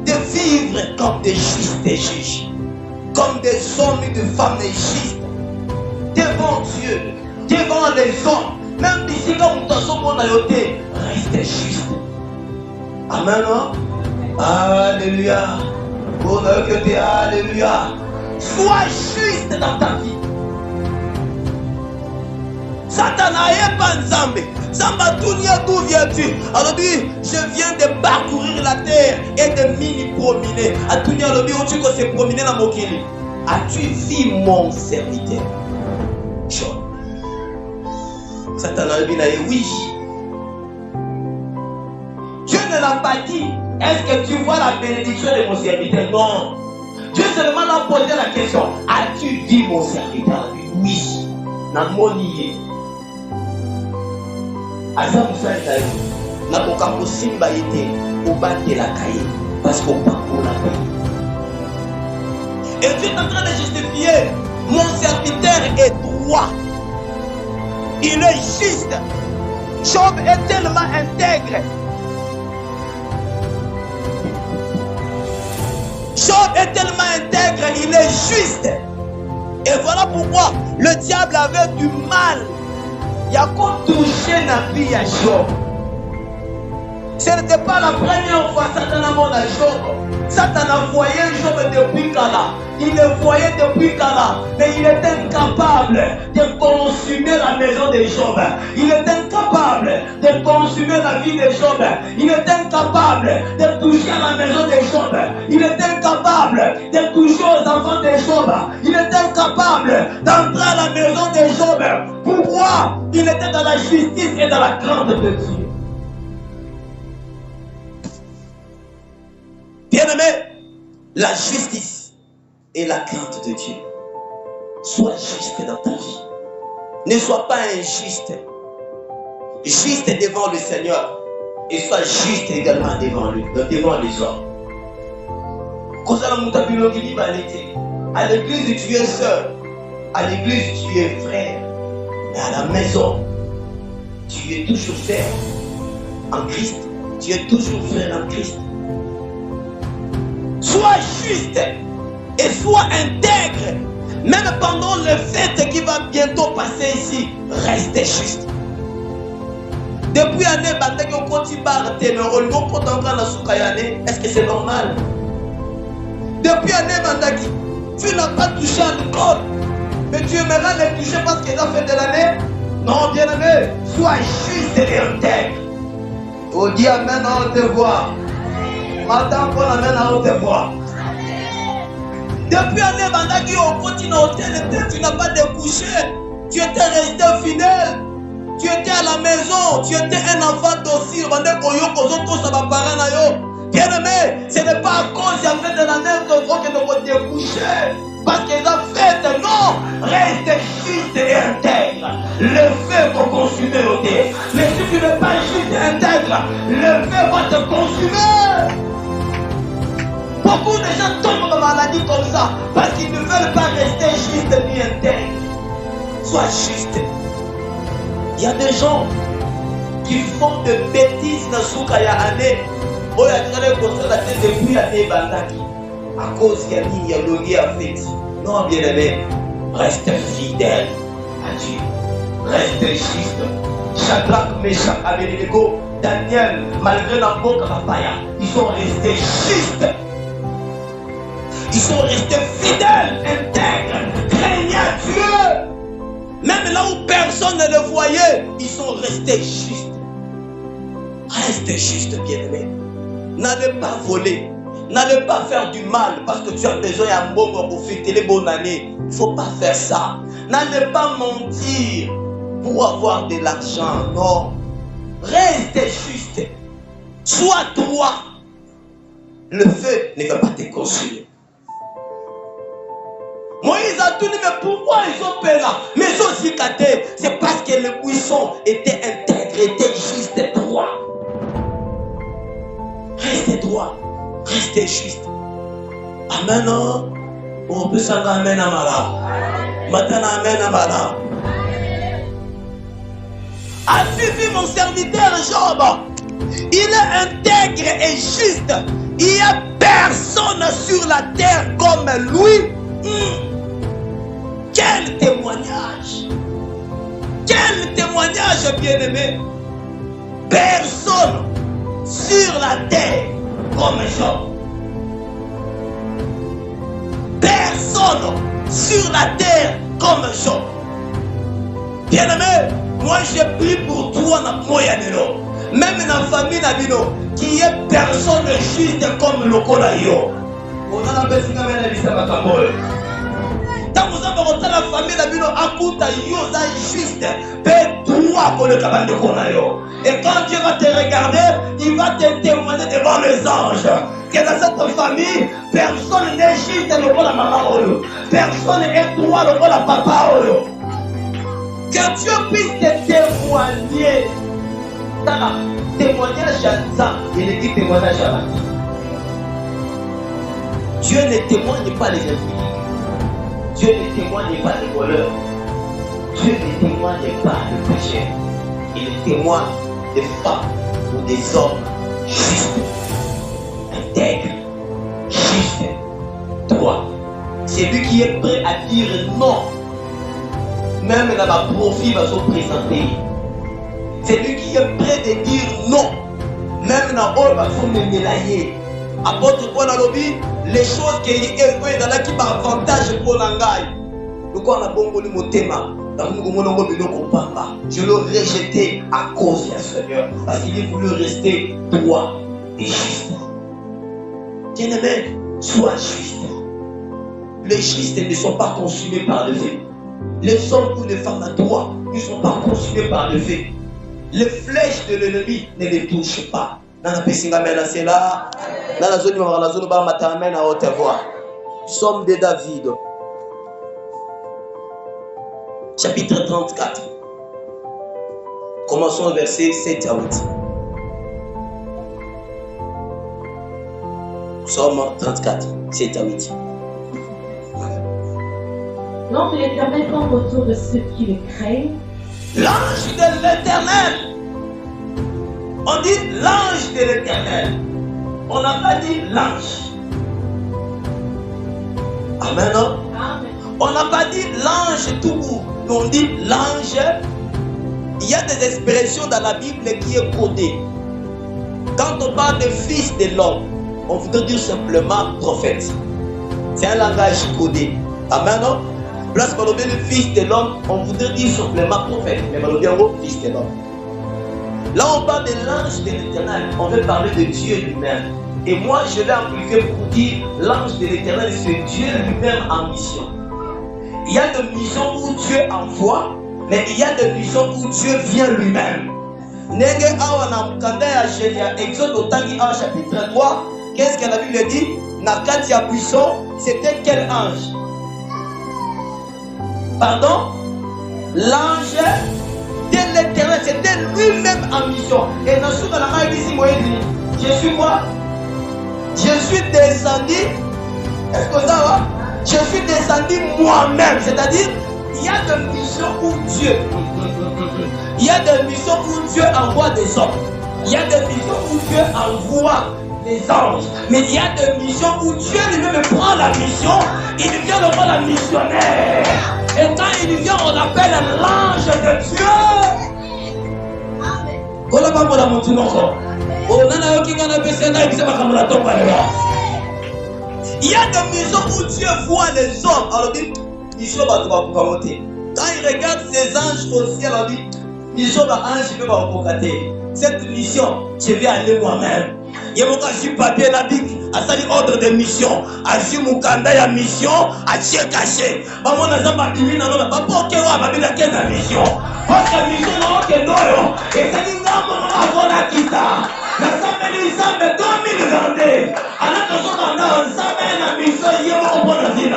de vivre comme des justes et juges, comme des hommes et des femmes justes, devant Dieu, devant les hommes. Même ici, quand nous sommes restez juste. Amen. Alléluia. Alléluia. Sois juste dans ta vie. Satan n'est pas Nzambe. Samba Tounia, d'où viens-tu? Alors dit, je viens de parcourir la terre et de m'y prominer. A Tounia, alors dit, on se prominer dans Mokili. As-tu vu mon serviteur? Job. Satan a dit oui. Dieu ne l'a pas dit. Est-ce que tu vois la bénédiction de mon serviteur? Non. Dieu seulement l'a posé la question. As-tu dit mon serviteur? Oui. Namoni. Asa Moussa na kokambo simba ete obate la caille parce qu'on parle pour la paix. Et Dieu est en train de justifier. Mon serviteur est droit. Il est juste. Job est tellement intègre. Job est tellement intègre, il est juste. Et voilà pourquoi le diable avait du mal. Il y a qu'à toucher la vie à Job. Ce n'était pas la première fois que Satan a monté à Job. Satan a voyé Job depuis Kala. Il le voyait depuis Kala. Mais il était incapable de consumer la maison de Job. Il était incapable de consumer la vie de Job. Il était incapable de toucher à la maison de Job. Il était incapable de toucher aux enfants de Job. Il était incapable d'entrer à la maison de Job. Pourquoi? Il était dans la justice et dans la crainte de Dieu. Bien-aimé, la justice et la crainte de Dieu. Sois juste dans ta vie. Ne sois pas injuste. Juste devant le Seigneur. Et sois juste également devant lui, devant les hommes. À l'église, tu es seul. À l'église, tu es frère. Mais à la maison, tu es toujours frère en Christ. Tu es toujours frère en Christ. Sois juste et sois intègre. Même pendant le fête qui va bientôt passer ici, restez juste. Depuis l'année, est-ce que c'est normal? Depuis l'année, tu n'as pas touché à l'alcool, mais tu aimerais le toucher parce qu'il a fait de l'année? Non, bien aimé, sois juste et intègre. On dit amen à haute voix. Madame, pour amen à haute voix. Depuis l'année, Bandaki, on continue à hôtel, tu n'as pas découché. Tu étais resté fidèle. Tu étais à la maison. Tu étais un enfant docile. Bien aimé, ce n'est pas à cause qu'il y a fait de l'année que nous avons découché. Parce qu'ils ont fait, non. Reste juste et intègre. Le feu va consumer au thé. Mais si tu n'es pas juste et intègre, le feu va te consumer. Beaucoup de gens tombent en maladie comme ça parce qu'ils ne veulent pas rester juste ni intègre. Sois juste. Il y a des gens qui font des bêtises dans Soukaya année. On a traité pour ça la tête depuis l'année Bandaki. À cause qu'il y a mis, il y a logué à fait. Non, bien aimé, reste fidèle à Dieu. Reste juste. Shadrach, Meshach, Abednego, Daniel, malgré la boca Rapaya, ils sont restés justes. Ils sont restés fidèles, intègres, craignant Dieu. Même là où personne ne le voyait, ils sont restés justes. Reste juste, bien-aimé. N'allez pas voler. N'allez pas faire du mal parce que tu as besoin d'un bon pour fêter les bonnes années. Il ne faut pas faire ça. N'allez pas mentir pour avoir de l'argent. Non. Reste juste. Sois droit. Le feu ne va pas te consumer. Moïse a tout dit, mais pourquoi ils ont fait là? Mais ils ont cicaté. C'est parce que le buisson était intègre, était juste droit. Restez droit, restez juste. Amen. On peut s'en amen à Mala. Maintenant, amen à Mala. As-tu vu mon serviteur Job? Il est intègre et juste. Il n'y a personne sur la terre comme lui. Quel témoignage! Quel témoignage, bien-aimé! Personne sur la terre comme Job. Personne sur la terre comme Job. Bien-aimé, moi j'ai pris pour toi na moyanelo. Même dans la famille Nabino, qui est personne juste comme le Kolayo. On a besoin de la vie. Tant que vous avez kota la famille na bino akuta yo za juste pe droit pour le cabane de yo. Et quand Dieu va te regarder, il va te témoigner devant les anges que dans cette famille, personne n'est juste le la maman oyo. Personne n'est droit le la papa oyo. Que Dieu puisse te témoigner. Dans témoignage à ça, il est dit témoignage à la vie. Dieu ne témoigne pas les infidèles. Dieu ne témoigne pas les voleurs. Dieu ne témoigne pas les pécheurs. Il témoigne des femmes ou des hommes justes, intègres, justes, droits. C'est lui qui est prêt à dire non. Même dans ma profil va se présenter. C'est lui qui est prêt à dire non. Même dans le va se mélanger. Apôtre Paul a lobby, les choses qui sont dans la qui par avantage pour l'angaï. Le corps n'a pas bon motema. Je l'ai rejeté à cause du Seigneur. Parce qu'il voulait rester droit et juste. Bien-aimé, sois juste. Les justes ne sont pas consumés par le feu. Les hommes ou les femmes à droit ne sont pas consumés par le feu. Les flèches de l'ennemi ne les touchent pas. Somme de David. Chapitre 34. Commençons au verset 7 à 8. Somme 34, 7 à 8. L'ange de l'Éternel campe autour de ceux qui le craignent. L'ange de l'Éternel. On dit l'ange de l'Éternel. On n'a pas dit l'ange. Amen, non? Amen. On n'a pas dit l'ange tout court. On dit l'ange. Il y a des expressions dans la Bible qui est codée. Quand on parle de fils de l'homme, on voudrait dire simplement prophète. C'est un langage codé. Amen, non? Place par le fils de l'homme, on voudrait dire simplement prophète. Mais par le fils de l'homme. Là, on parle de l'ange de l'Éternel. On veut parler de Dieu lui-même. Et moi, je vais amplifier pour dire l'ange de l'Éternel, c'est Dieu lui-même en mission. Il y a des missions où Dieu envoie, mais il y a des missions où Dieu vient lui-même. Nege awa na Exode au chapitre 3, qu'est-ce que la Bible dit? Nakatia buisson, c'était quel ange? Pardon? L'ange de l'Éternel, c'était lui-même en mission. Et dans ce cas-là, je suis quoi? Je suis descendu. Est-ce que ça va? Je suis descendu moi-même. C'est-à-dire, il y a des missions où Dieu. Il y a des missions où Dieu envoie des hommes. Il y a des missions où Dieu envoie des anges. Mais il y a des missions où Dieu lui-même prend la mission. Il vient le voir la missionnaire. Et quand il vient, on l'appelle l'ange de Dieu. Il y a des missions où Dieu voit les hommes. Alors il dit, quand il regarde ces anges au ciel, on dit, cette mission, je vais aller moi-même. Il y a un papier na bic, à ça ordre de mission, à Jimukanda ya mission, à Tchekaché. Maman n'a pas dit non, pas pour que l'on a bien la mission. Parce que mission n'a aucun nom. Et ça dit non, on a quitté. La semaine de 2022. Alors que on a une semaine à mission, il y a un bon asile.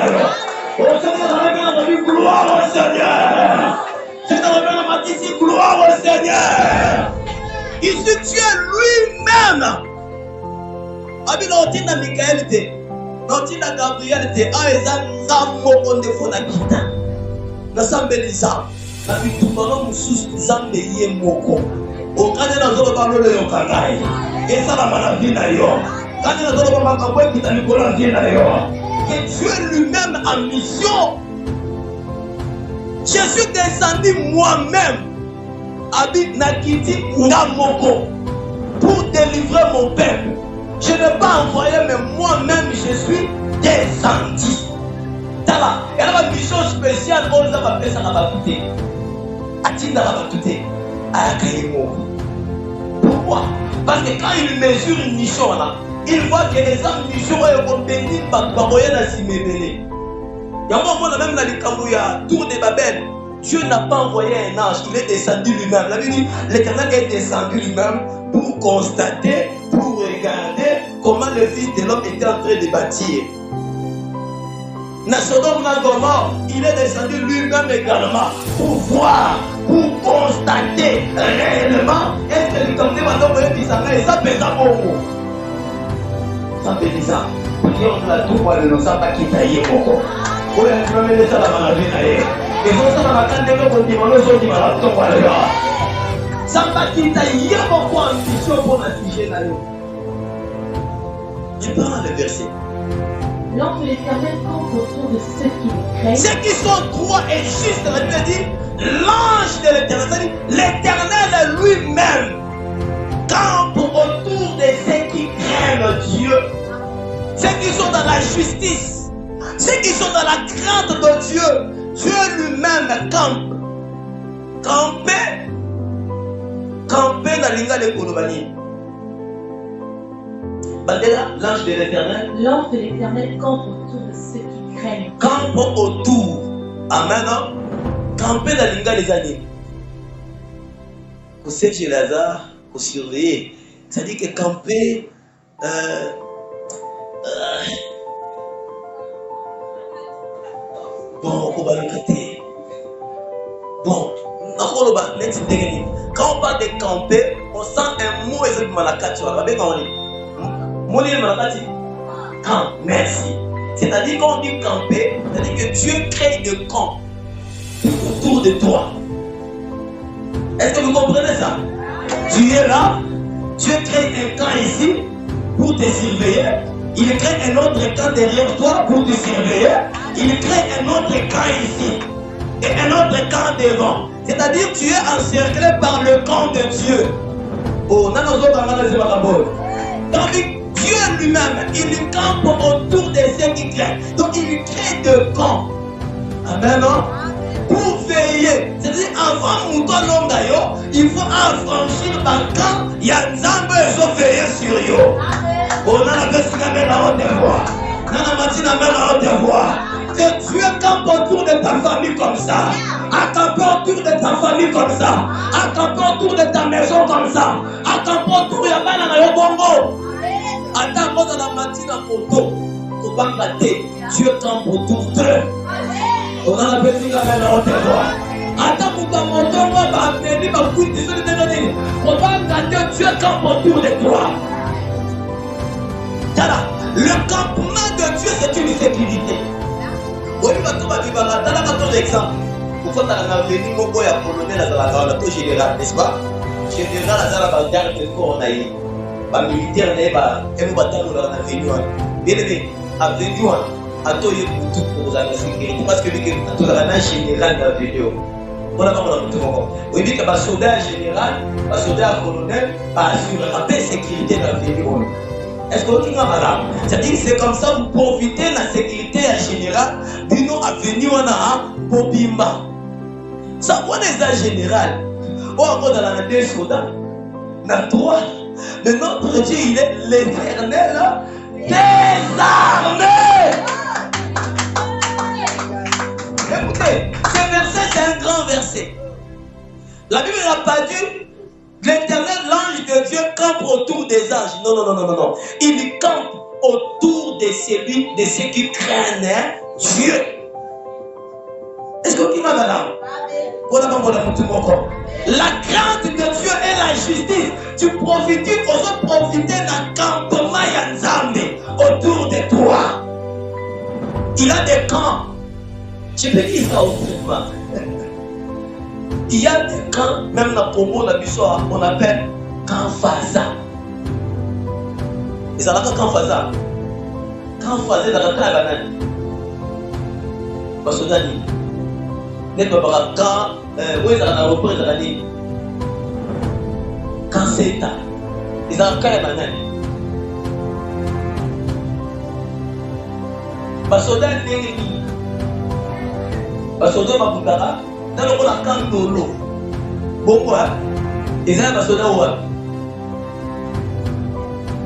Au Seigneur, on a dit gloire au Seigneur. C'est dans le même matin, gloire au Seigneur. Ici, Dieu lui-même. Abino otinda Michael te, otinda Gabriel te, aeza nzambo onde fona kita. Nasambeliza, na bitumano mususu nzambe ye moko. Okane na zolo ba lolo yo kangai. Esa la manavina yo. Kane na zolo ba makabwe kita mikolo vina yo. Que Dieu lui-même en mission. Je suis descendu moi-même. Habite Nakiti Ngamoko pour délivrer mon peuple. Je n'ai pas envoyé, mais moi-même je suis descendu. Tala, il y a une mission spéciale, on les a fait ça dans la bouteille. Atinda la bouteille. Pourquoi? Parce que quand il mesure une mission là, il voit que les hommes mission ont béni par Baroya na Simébélé. Même dans les Kamouya, tour de Babel, Dieu n'a pas envoyé un ange, il est descendu lui-même. La Bible dit, l'Éternel est descendu lui-même pour constater, pour regarder comment le Fils de l'homme était en train de bâtir. Dans Sodome et Gomorrhe, il est descendu lui-même également pour voir, pour constater réellement est-ce que les Kamouya vont envoyer des anges et ça pèse à beaucoup. Ça pèse ça. On a tout pour le sang pas quitter beaucoup. Pour les premiers de ça la maladie d'ailleurs. Et vous ça va quand même continuer le jour du malade tout pour le gars. Ça va quitter beaucoup ambition pour afficher là. Je prends le verset. L'ange de l'Éternel campe autour de ceux qui le craignent. Ceux qui sont droits et justes, la Bible dit, l'ange de l'Éternel, l'Éternel lui-même campe autour de ceux qui craignent Dieu. Ceux qui sont dans la justice, ceux qui sont dans la crainte de Dieu, Dieu lui-même campe. Camper dans l'inga de Kolobani. L'ange de l'Éternel. L'ange de l'Éternel campe autour de ceux qui craignent. Campe autour. Amen. Camper dans l'inga des années. Pour ceux chez Lazare, pour surveiller. Ça dit que camper. Bon, on va le quitter. Bon, quand on parle de camper, on sent un mot et c'est malakati. On va quand on dit. Mon livre malakati. Camp, merci. C'est-à-dire quand on dit camper, c'est-à-dire que Dieu crée des camps autour de toi. Est-ce que vous comprenez ça? Tu es là, Dieu crée un camp ici pour te surveiller. Il crée un autre camp derrière toi pour te surveiller. Il crée un autre camp ici et un autre camp devant. C'est-à-dire que tu es encerclé par le camp de Dieu. Oh, Dieu lui-même, il campe autour de ceux qui craignent. Donc il crée deux camps. Amen, non? Pour veiller. C'est-à-dire avant Mouton Longayo, il faut affranchir par camp. Il y a un Nzambe et se veiller sur yo. On a la personne qui a la haute voix. On a la matinée la haute voix. Que Dieu campe autour de ta famille comme ça. Accampe autour de ta famille comme ça. Accampe autour de ta maison comme ça. Accampe autour de la main dans le bongo. Attends, dans la matinée à moto. Au bancaté, Dieu campe autour d'eux. On a la personne qui a la haute voix. Attends, pour ta moto, moi, va venir, va foutre, on va regarder Dieu campe autour de toi. Le campement de Dieu, c'est une sécurité. Oui, mais tu vas dire, tu as un exemple. Pourquoi tu as venu au Boya polonais dans la général, n'est-ce pas? Général, la garde de corps, on a eu. Les militaires, ils ont venu. Bien aimé, à venu, à toi, il y a tout pour la sécurité. Parce que tu as un général dans la vidéo. On a pas de temps. Oui, mais que soldat général, soldat colonel, assure la sécurité dans la vidéo. Est-ce que vous avez madame? C'est-à-dire que c'est comme ça, vous profitez de la sécurité générale, du nom à venir on a Bobimba. Ça, on est un général. On a dans la deux soldats. Dans trois. Mais notre Dieu, il est l'Éternel des armées. Écoutez, ce verset, c'est un grand verset. La Bible n'a pas dit l'Éternel, l'ange de Dieu, campe autour des anges. Non. Il campe autour de ceux qui craignent Dieu. Est-ce que vous avez madame? La crainte de Dieu et la justice. Tu profites, tu peux profiter d'un campement Yanzambe autour de toi. Il a des camps. Je peux dire ça autrement. Il y a des camps, même dans le Congo, on appelle camp Faza. Ils ont là camp Faza. Camp Faza dans la banane. Parce que ça dit, n'est pas camp, où ils ont repris dans la ligne. Camp Seta. Ils ont camp banane. Parce que ça dit, parce que ça Mabukara. Dans le camp de l'eau. Pourquoi? Ils ont un soldat où?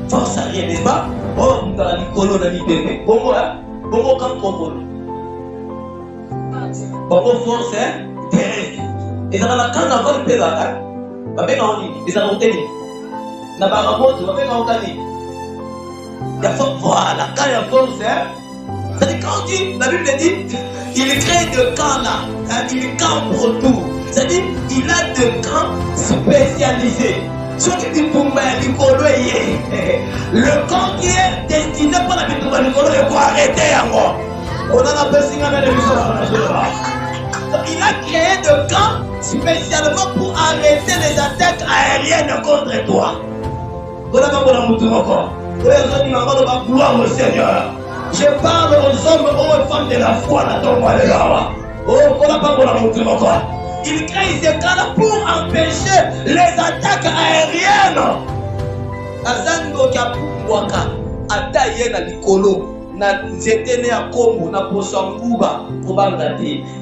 Force à rien, n'est-ce pas? Oh, on a dit Colo, on a dit bébé. Pourquoi? Pourquoi camp Congolo? Bango force terrestre. Et dans la canne avant de payer la canne, va bien en ligne. Et ça va obtenir. N'a pas rapport, va bien en obtenir. Voilà, quand il y a force, c'est-à-dire quand on dit, la Bible dit, il crée de camps là, il camp pour tout. C'est-à-dire, il a deux camps spécialisés. Ce qui dit pour moi, le camp qui est destiné pour la vie de il faut arrêter encore. On en a besoin de il a créé deux camps spécialement pour arrêter les attaques aériennes contre toi. Voilà pas pour la mouture encore. Gloire au Seigneur. Je parle aux hommes, aux femmes de la foi là dans moi les gars. Oh, voilà pas pour la mouture encore. Il crée ces camps pour empêcher les attaques aériennes. Azango Kapuwaka, Ataye na Nikolo, na Zetene ya Kombo, na Posanguba,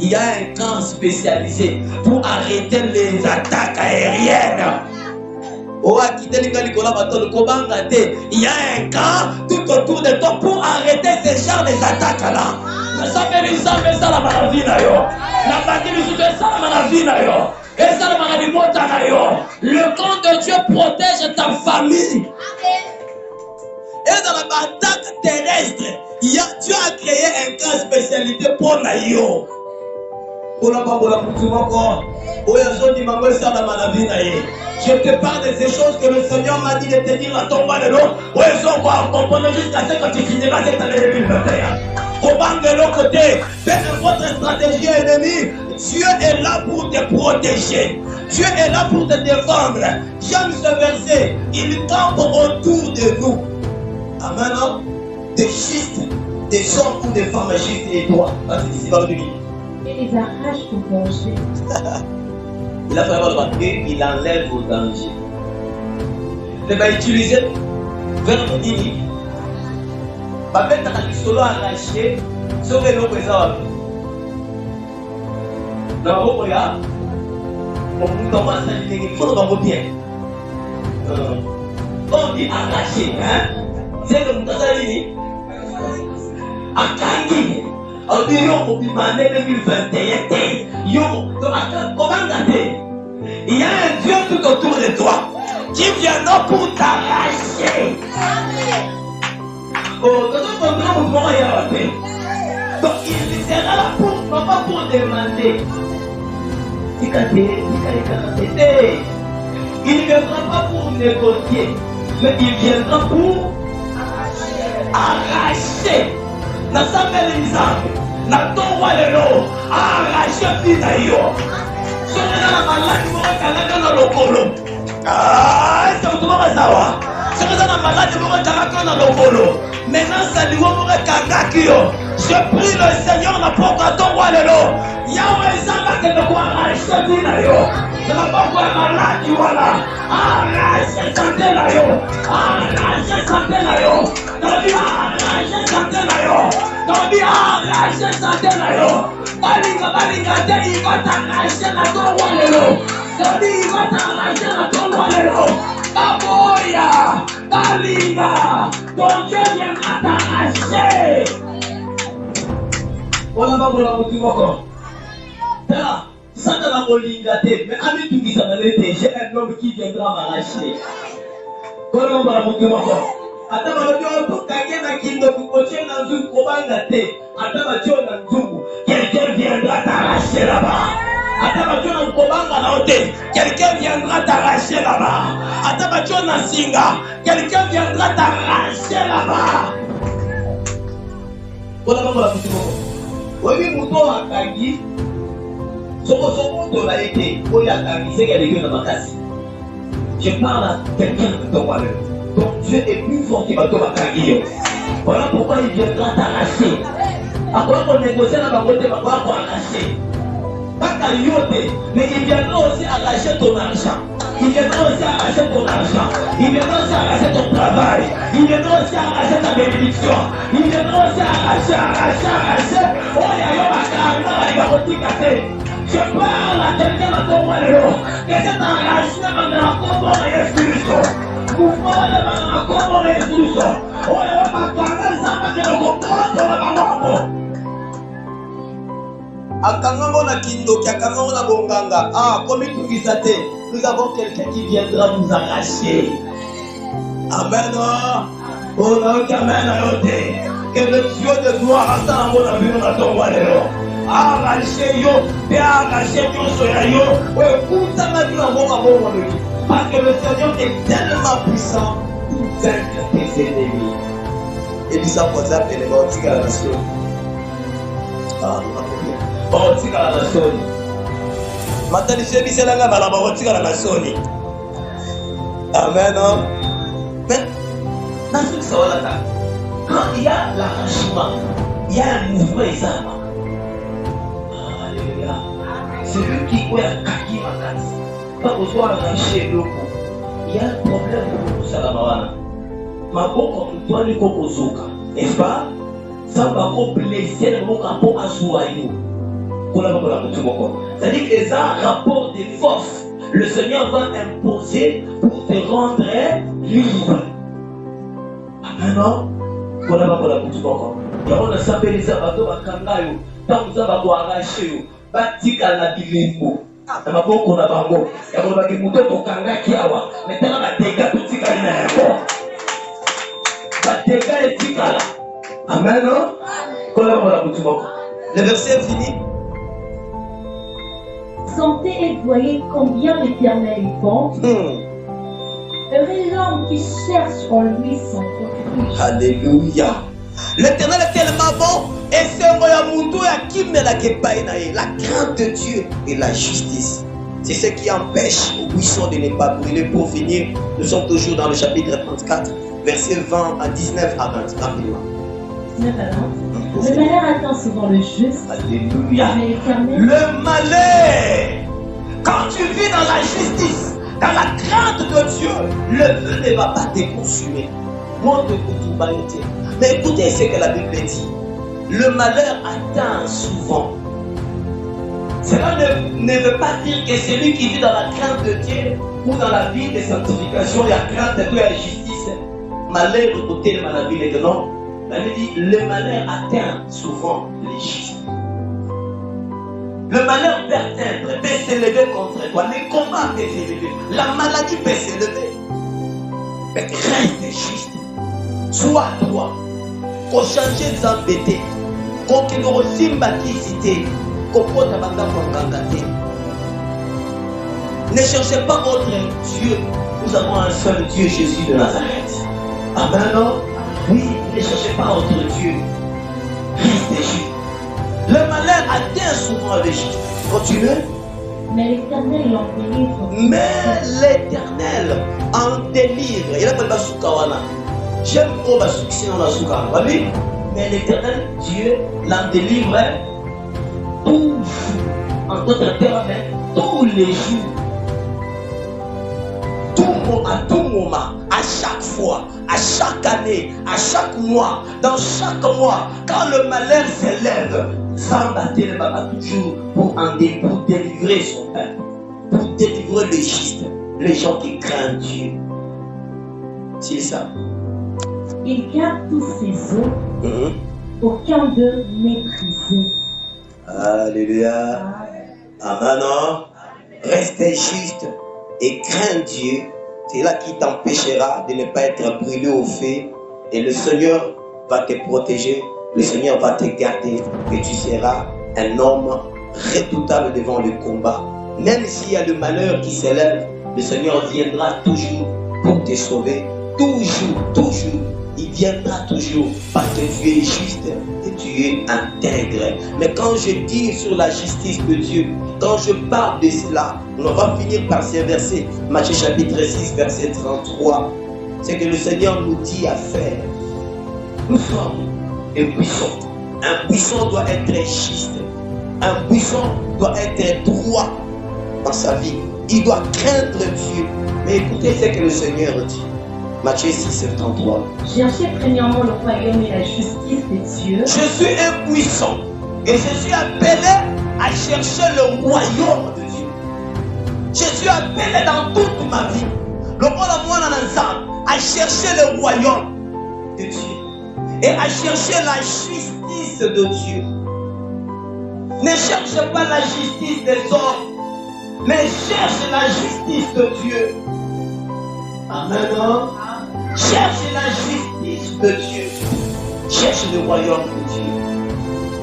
il y a un camp spécialisé pour arrêter les attaques aériennes. Il y a un camp tout autour de toi pour arrêter ces genres des attaques là. Le camp de Dieu protège ta famille. Et dans la attaque terrestre, Dieu a créé un camp spécialité pour Nayo. Je te parle de ces choses que le Seigneur m'a dit de te dire à ton bas de l'eau. Où ils sont quoi comprendre jusqu'à ce que tu finiras cette année 2021. Au bas de l'autre côté, faites votre stratégie ennemie. Dieu est là pour te protéger. Dieu est là pour te défendre. J'aime ce verset. Il campe autour de nous. Amen. Des justes, des hommes ou des femmes justes et toi. Vas-y, va le dire. Et les arrache pour danger. Il a fait avoir le papier, il enlève vos dangers. Il va utiliser vers le dîner. Il va mettre un solo arraché sur le présent. Dans le regard, on commence à dire qu'il faut le bien. On dit arraché, hein? C'est le Moutassalini. À Kangi. On dit yo, on dit mané 2021. Yo, comment garder? Il y a un Dieu tout autour de toi qui viendra pour t'arracher. Oh, donc il sera là pour, non pas pour demander. Il ne viendra pas pour négocier, mais il viendra pour arracher. Na sambele nzambe na tongwa lelo arrache pina yo sokana na maladi mo kalaka na lokolo c'est autrement sawa sokana na maladi mo kalaka na lokolo maintenant saliwo mo kakaki yo je prie le Seigneur na pokwa tongwa lelo yawe zamba ke ko arrache pina yo na pokwa maladi wala arrache santé na yo arrache santé na yo arrache santé na yo Tobi arrache santé na yo. Balinga te il va t'arracher na ton walelo. Tobi il va t'arracher na ton walelo. Baboya, balinga, ton Dieu viendra t'arracher. Voilà pas pour la moitié encore. Là, ça ne va pas l'ingater, mais avec tout qui s'en allait, j'ai un homme qui viendra m'arracher. Voilà pour la moitié encore. Ata balobio to kage na kindo kukoche na nzungu kobanga te. Ata bacho na nzungu, quelqu'un viendra t'arracher là-bas. Ata bacho na kobanga na ote, quelqu'un viendra t'arracher là-bas. Ata bacho na singa, quelqu'un viendra t'arracher là-bas. Voilà comment la petite moko. Oui, mouton a kagi. Soko to la été, oya kagi, c'est quelqu'un na makasi. Je parle à quelqu'un de ton wallet. Donc Dieu est plus fort qu'il va te battre. Voilà pourquoi il viendra t'arracher. Après qu'on négocie la bagote, il va arracher. Pas qu'à yote, mais il viendra aussi arracher ton argent. Il viendra aussi arracher ton argent. Il viendra aussi arracher ton travail. Il viendra aussi arracher ta bénédiction. Il viendra aussi arracher. Oh, il y a eu ma carrière, il va reticasser. Je parle à quelqu'un dans ton wallet. Que cet arrachement va me raconter et Esprit. Kufanya na komo Yesu. Oya makana zama ke ko komo na mamo. Akangango na kindoki, akangango na bonganga. Ah, comme il disait, nous avons quelqu'un qui viendra nous arracher. Amen. Oh non, amen. Que le Dieu de gloire a ça dans vie dans ton roi. Arracher yo, et arracher yo, écoute ma vie dans mon amour. Parce que le Seigneur est tellement puissant pour vaincre tes ennemis. Et puis ça pour ça, il est mort à la nation. Ah, non, non, non. À la nation. Maintenant, je suis là, là, à la nation. Amen. Mais, dans ce que ça va là, quand il y a l'arrachement, il y a un mouvement examen. Alléluia. C'est lui qui voit Kaki Makati. Quand vous soyez arraché l'eau, il y a un problème pour nous, Salamawana. Ma boca doit lui kokozoka, n'est-ce pas? Ça va blesser le mot rapport à Zouaïou. C'est-à-dire que dans un rapport de force, le Seigneur va imposer pour te rendre libre. Maintenant, on a pas la bouche encore. On a sapé les abattoirs à Kangayo, tant que ça va voir arracher, batika la bilimbo. Na maboko na bango ya koba ki muto to kangaki awa metana bateka to tika na yako bateka etikala. Amen. Le verset est fini. Sentez et voyez combien l'Éternel est bon. Heureux l'homme qui cherche en lui son refuge. Alléluia. L'Éternel est tellement bon. Et c'est la crainte de Dieu et la justice. C'est ce qui empêche au buisson de ne pas brûler. Pour finir, nous sommes toujours dans le chapitre 34, versets 20 à 19 à 20. Rapidement. 19 à 20. Le malheur atteint souvent le juste. Alléluia. Le malheur. Quand tu vis dans la justice, dans la crainte de Dieu, le feu ne va pas te consumer. Mais écoutez ce que la Bible dit. Le malheur atteint souvent. Cela ne veut pas dire que celui qui vit dans la crainte de Dieu ou dans la vie de sanctification, la crainte de Dieu et la justice, malheur de côté de la vie de non. La Bible dit le malheur atteint souvent les justes. Le malheur peut s'élever contre toi, les combats peuvent s'élever, la maladie peut s'élever. Mais reste juste. Sois toi. Qu'on change d'embêter. Qu'on nous sympathisité. Qu'on porte à banda pour gangate. Ne cherchez pas autre Dieu. Nous avons un seul Dieu, Jésus de Nazareth. Amen. Non? Oui, ne cherchez pas autre Dieu. Restez juste. Le malheur atteint souvent le juste. Continuez. Mais l'Éternel en délivre. Mais l'Éternel en délivre. Il a pas de soukawana. J'aime trop la succès dans la soukawana. Mais l'Éternel, Dieu, l'en délivre toujours. En d'autres termes, tous les jours. À tout moment, à chaque fois, à chaque année, à chaque mois, dans chaque mois, quand le malheur s'élève, Sambaté ne va pas toujours pour délivrer son peuple, pour délivrer les justes, les gens qui craignent Dieu. C'est ça. Il garde tous ses eaux, aucun d'eux n'est brisé. Alléluia. Amen. Restez juste et crains Dieu. C'est là qui t'empêchera de ne pas être brûlé au feu. Et le Seigneur va te protéger. Le Seigneur va te garder. Et tu seras un homme redoutable devant le combat. Même s'il y a le malheur qui s'élève, le Seigneur viendra toujours pour te sauver. Toujours, toujours. Il viendra toujours parce que tu es juste et tu es intègre. Mais quand je dis sur la justice de Dieu, quand je parle de cela, on va finir par ces versets. Matthieu chapitre 6, verset 33. C'est que le Seigneur nous dit à faire. Nous sommes un buisson. Un buisson doit être juste. Un buisson doit être droit dans sa vie. Il doit craindre Dieu. Mais écoutez ce que le Seigneur dit. Matthieu 6, 73. Cherchez premièrement le royaume et la justice de Dieu. Je suis un buisson et je suis appelé à chercher le royaume de Dieu. Je suis appelé dans toute ma vie, le à chercher le royaume de Dieu et à chercher la justice de Dieu. Ne cherche pas la justice des hommes, mais cherche la justice de Dieu. Amen. Cherche la justice de Dieu. Cherche le royaume de Dieu.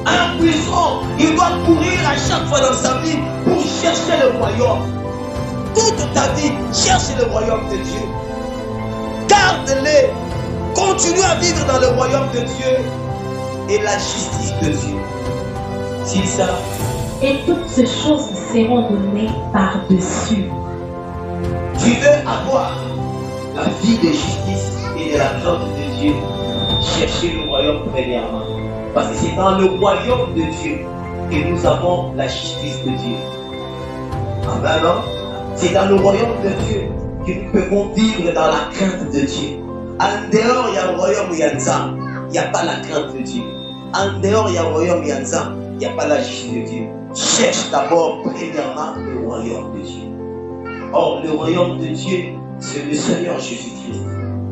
Un puissant, il doit courir à chaque fois dans sa vie pour chercher le royaume. Toute ta vie, cherche le royaume de Dieu. Garde-les. Continue à vivre dans le royaume de Dieu et la justice de Dieu. C'est ça. Et toutes ces choses seront données par-dessus. Tu veux avoir la vie de justice et de la crainte de Dieu. Cherchez le royaume premièrement. Parce que c'est dans le royaume de Dieu que nous avons la justice de Dieu. Amen. C'est dans le royaume de Dieu que nous pouvons vivre dans la crainte de Dieu. En dehors, il y a un royaume où il y a ça. Il n'y a pas la crainte de Dieu. En dehors, il y a un royaume où il y a ça. Il n'y a pas la justice de Dieu. Cherche d'abord, premièrement, le royaume de Dieu. Or, le royaume de Dieu, c'est le Seigneur Jésus-Christ.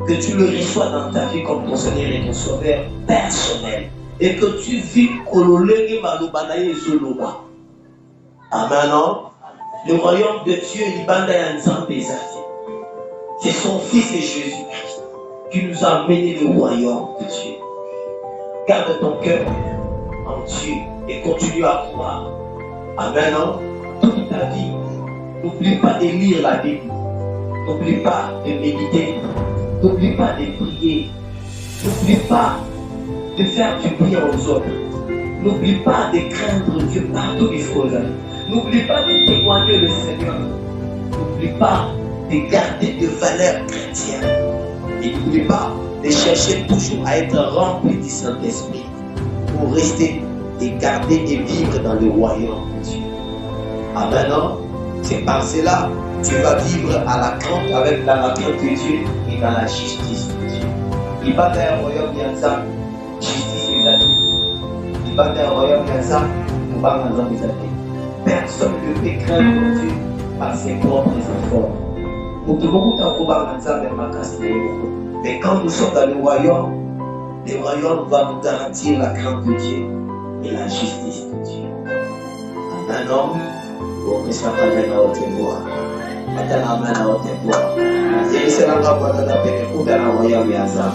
Que tu le reçois dans ta vie comme ton Seigneur et ton Sauveur personnel. Et que tu vis kololenge malobanaye zoloba. Amen. Le royaume de Dieu, l'ibanda ya nzambe ezali. C'est son Fils et Jésus-Christ qui nous a amené le royaume de Dieu. Garde ton cœur en Dieu et continue à croire. Amen. Toute ta vie, n'oublie pas de lire la Bible. N'oublie pas de méditer. N'oublie pas de prier. N'oublie pas de faire du bien aux autres. N'oublie pas de craindre Dieu partout où il faut aller. N'oublie pas de témoigner le Seigneur. N'oublie pas de garder des valeurs chrétiennes. Et n'oublie pas de chercher toujours à être rempli du Saint-Esprit pour rester et garder et vivre dans le royaume de Dieu. Amen. C'est par cela que tu vas vivre à la crainte avec dans la crainte de Dieu et dans la justice de Dieu. Il va vers un royaume bien ça. Justice exacte. Il va vers un royaume comme ça, nous va dans les années. Personne ne peut craindre Dieu par ses propres efforts. Mais quand nous sommes dans le royaume va nous garantir la crainte de Dieu et la justice de Dieu. Amen. Bon, mais ça va être à haute voix. Maintenant, amen à haute voix. C'est la voix de la paix pour dans le royaume Yaza.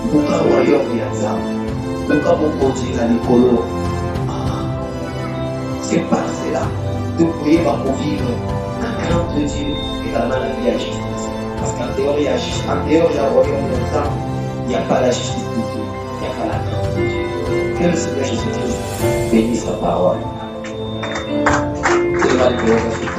Pourquoi le royaume Yaza? Pourquoi mon continue à l'écolo? C'est par cela que vous pouvez vivre la crainte de Dieu et la maladie à la justice. Parce qu'en dehors, il y a le royaume Yaza. Il n'y a pas la justice de Dieu. Il n'y a pas la crainte de Dieu. Que le Seigneur Jésus-Christ bénisse sa parole. C'est la gloire de Dieu.